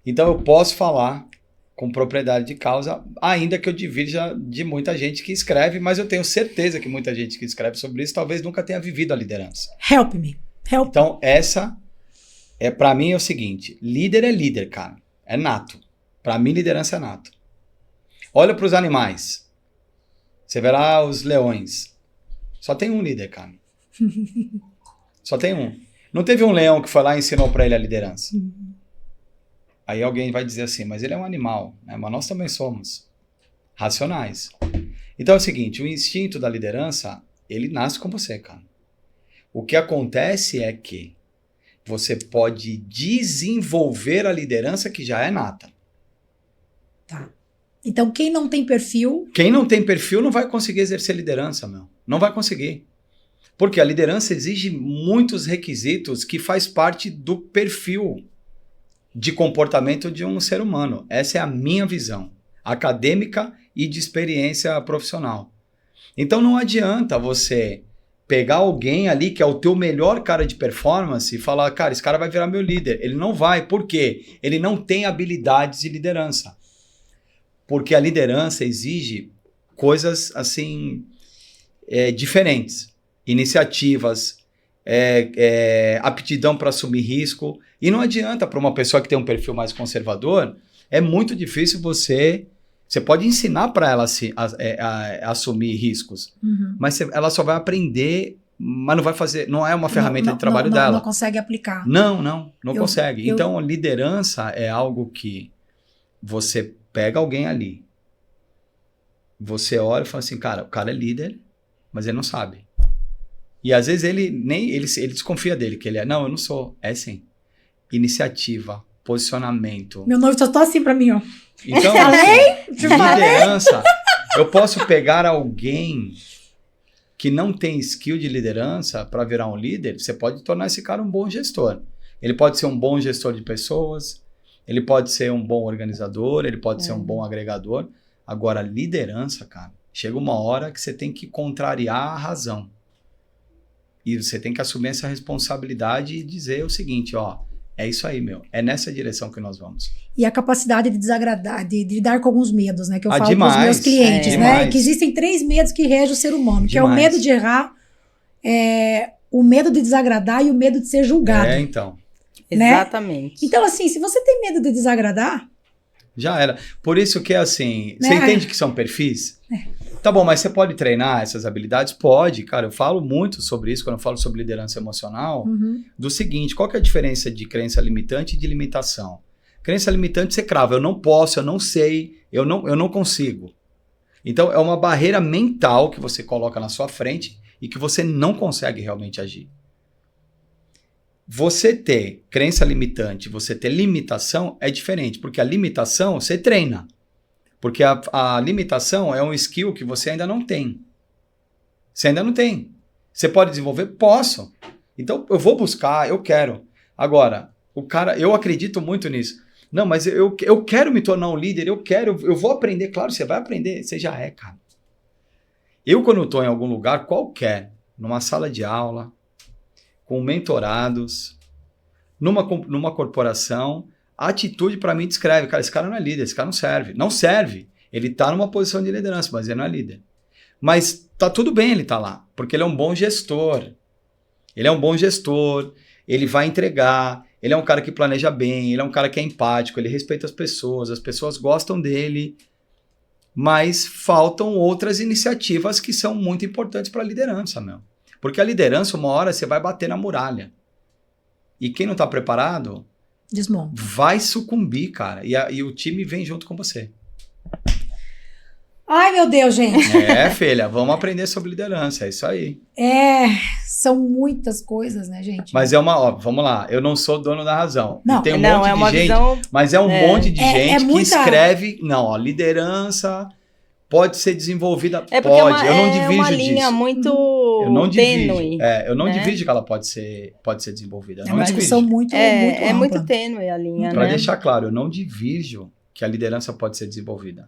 Então eu posso falar com propriedade de causa, ainda que eu divirja de muita gente que escreve, mas eu tenho certeza que muita gente que escreve sobre isso talvez nunca tenha vivido a liderança. Help me. Então, essa pra mim é o seguinte, líder é líder, cara. É nato. Pra mim, liderança é nato. Olha pros animais. Você verá os leões. Só tem um líder, cara. Só tem um. Não teve um leão que foi lá e ensinou pra ele a liderança. Aí alguém vai dizer assim, mas ele é um animal, né? Mas nós também somos racionais. Então é o seguinte, o instinto da liderança, ele nasce com você, cara. O que acontece é que você pode desenvolver a liderança que já é nata. Tá. Então quem não tem perfil... Quem não tem perfil não vai conseguir exercer liderança, meu. Não vai conseguir. Porque a liderança exige muitos requisitos que faz parte do perfil de comportamento de um ser humano. Essa é a minha visão acadêmica e de experiência profissional. Então não adianta você pegar alguém ali que é o teu melhor cara de performance e falar, cara, esse cara vai virar meu líder. Ele não vai. Por quê? Ele não tem habilidades de liderança. Porque a liderança exige coisas assim diferentes. Iniciativas, aptidão para assumir risco. E não adianta para uma pessoa que tem um perfil mais conservador, é muito difícil você pode ensinar para ela a assumir riscos, mas ela só vai aprender, mas não vai fazer, não é uma ferramenta de trabalho dela. Não consegue aplicar. Não consegue. Então, liderança é algo que você pega alguém ali, você olha e fala assim, cara, o cara é líder, mas ele não sabe. E às vezes ele desconfia dele, que ele é, não, eu não sou, é sim. Iniciativa, posicionamento. Meu noivo só tá assim pra mim, ó. Então, liderança, eu posso pegar alguém que não tem skill de liderança para virar um líder, você pode tornar esse cara um bom gestor. Ele pode ser um bom gestor de pessoas, ele pode ser um bom organizador, ele pode ser um bom agregador. Agora, liderança, cara, chega uma hora que você tem que contrariar a razão. E você tem que assumir essa responsabilidade e dizer o seguinte, ó, é isso aí, meu. É nessa direção que nós vamos. E a capacidade de desagradar, de lidar com alguns medos, né? Que eu falo demais, para os meus clientes, né? demais. Que existem 3 medos que regem o ser humano. Que é o Demais. medo de errar, o medo de desagradar e o medo de ser julgado. Então. Né? Exatamente. Então, assim, se você tem medo de desagradar... Já era. Por isso que, assim, você entende que são perfis? Tá bom, mas você pode treinar essas habilidades? Pode, cara. Eu falo muito sobre isso quando eu falo sobre liderança emocional. Do seguinte, qual que é a diferença de crença limitante e de limitação? Crença limitante você crava, eu não posso, eu não sei, eu não consigo. Então, é uma barreira mental que você coloca na sua frente e que você não consegue realmente agir. Você ter crença limitante, você ter limitação é diferente, porque a limitação você treina. Porque a limitação é um skill que você ainda não tem. Você ainda não tem. Você pode desenvolver? Posso. Então, eu vou buscar, eu quero. Agora, eu acredito muito nisso. Não, mas eu quero me tornar um líder, eu vou aprender. Claro, você vai aprender, você já é, cara. Eu, quando estou em algum lugar qualquer, numa sala de aula, com mentorados, numa corporação, a atitude para mim descreve, cara, esse cara não é líder, esse cara não serve. Não serve. Ele está numa posição de liderança, mas ele não é líder. Mas tá tudo bem ele tá lá, porque ele é um bom gestor. Ele é um bom gestor, ele vai entregar, ele é um cara que planeja bem, ele é um cara que é empático, ele respeita as pessoas gostam dele, mas faltam outras iniciativas que são muito importantes para a liderança, meu. Porque a liderança, uma hora, você vai bater na muralha. E quem não está preparado... Desmonta. Vai sucumbir, cara. E o time vem junto com você. Ai, meu Deus, gente. Filha, vamos aprender sobre liderança. É isso aí. São muitas coisas, né, gente? Mas vamos lá. Eu não sou dono da razão. Não, e tem um monte de gente, visão... mas é um monte de gente que muita... escreve... Não, ó, liderança... Pode ser desenvolvida, porque pode. Eu não divirjo uma linha disso. muito eu não tênue. Eu não divirjo que ela pode ser desenvolvida. É uma discussão muito ampla. Muito tênue a linha, Para né? deixar claro, eu não divirjo que a liderança pode ser desenvolvida.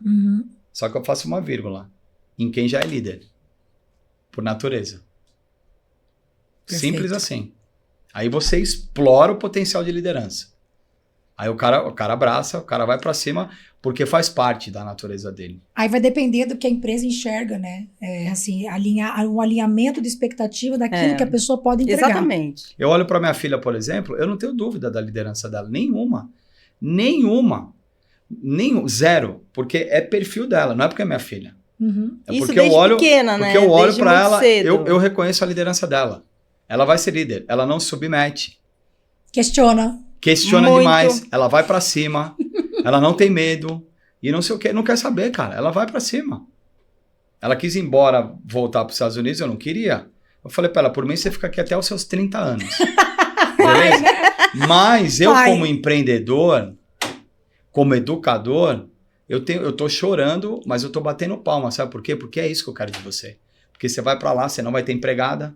Só que eu faço uma vírgula. Em quem já é líder. Por natureza. Perfeito. Simples assim. Aí você explora o potencial de liderança. Aí o cara abraça, o cara vai para cima, porque faz parte da natureza dele. Aí vai depender do que a empresa enxerga, né? Um alinhamento de expectativa daquilo que a pessoa pode entregar. Exatamente. Eu olho para minha filha, por exemplo, eu não tenho dúvida da liderança dela. Nenhuma. Zero. Porque é perfil dela, não é porque é minha filha. É Isso porque desde eu olho, pequena, né? Porque eu olho Desde para muito ela, cedo. eu reconheço a liderança dela. Ela vai ser líder, ela não se submete. Questiona muito. Demais, ela vai pra cima, ela não tem medo, e não sei o que, não quer saber, cara, ela vai pra cima. Ela quis ir embora, voltar pros Estados Unidos, eu não queria. Eu falei pra ela, por mim você fica aqui até os seus 30 anos. Beleza? Mas eu como empreendedor, como educador, eu tô chorando, mas eu tô batendo palma, sabe por quê? Porque é isso que eu quero de você. Porque você vai pra lá, você não vai ter empregada,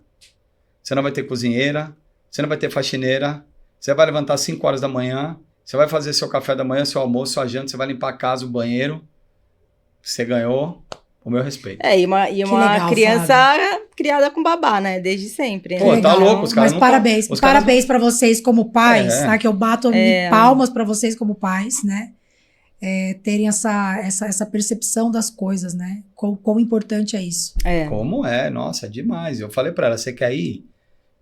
você não vai ter cozinheira, você não vai ter faxineira, você vai levantar às 5 horas da manhã, você vai fazer seu café da manhã, seu almoço, sua janta, você vai limpar a casa, o banheiro. Você ganhou o meu respeito. E uma legal, criança Fábio. Criada com babá, né? Desde sempre. Pô, né? tá louco, os caras Mas parabéns pra vocês como pais, tá? Que eu bato palmas pra vocês como pais, né? Terem essa percepção das coisas, né? Quão importante é isso. Como é? Nossa, é demais. Eu falei pra ela, você quer ir?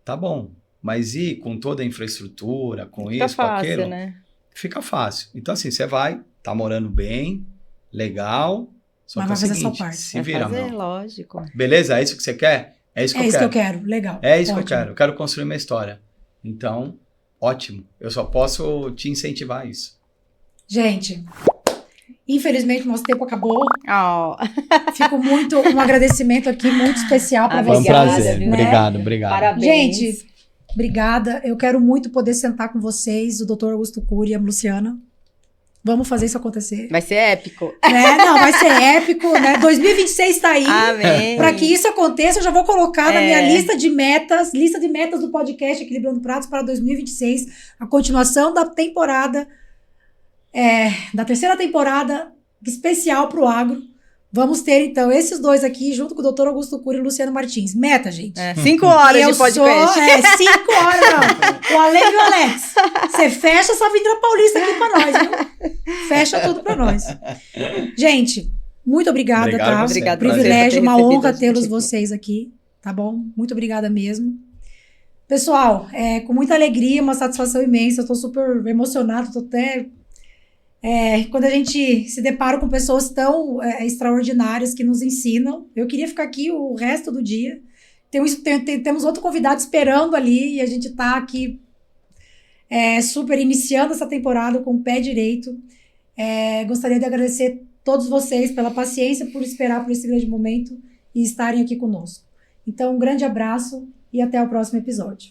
Tá bom. Mas ir com toda a infraestrutura, com fica isso, fácil, com aquilo, né? Fica fácil. Então assim, você vai, tá morando bem, legal, só mas que vai fazer seguinte, a sua parte. Se vira, fazer, lógico. Beleza? É isso que você quer? É isso que eu quero. É isso que eu quero, legal. É isso ótimo. que eu quero. Eu quero construir minha história. Então, ótimo. Eu só posso te incentivar a isso. Gente, Infelizmente, nosso tempo acabou. Oh. Fico um agradecimento aqui muito especial para vocês. Foi um prazer. Né? Obrigado. Parabéns. Gente, obrigada. Eu quero muito poder sentar com vocês, o Dr. Augusto Cury e a Luciana. Vamos fazer isso acontecer. Vai ser épico. Não, vai ser épico, né? 2026 tá aí. Amém. Para que isso aconteça, eu já vou colocar na minha lista de metas do podcast Equilibrando Pratos para 2026, a continuação da temporada, da terceira temporada especial pro agro. Vamos ter, então, esses dois aqui, junto com o Dr. Augusto Cury e Luciano Martins. Meta, gente. 5 horas de podcast. 5 horas, não. O Ale e o Alex. Você fecha essa Avenida Paulista aqui pra nós, viu? Fecha tudo pra nós. Gente, muito obrigada, tá? Obrigada. Privilégio, uma honra tê-los vocês aqui, tá bom? Muito obrigada mesmo. Pessoal, com muita alegria, uma satisfação imensa. Eu tô super emocionada, tô até... quando a gente se depara com pessoas tão extraordinárias que nos ensinam, eu queria ficar aqui o resto do dia. Temos outro convidado esperando ali e a gente tá aqui super iniciando essa temporada com o pé direito. Gostaria de agradecer todos vocês pela paciência, por esperar por esse grande momento e estarem aqui conosco. Então, um grande abraço e até o próximo episódio.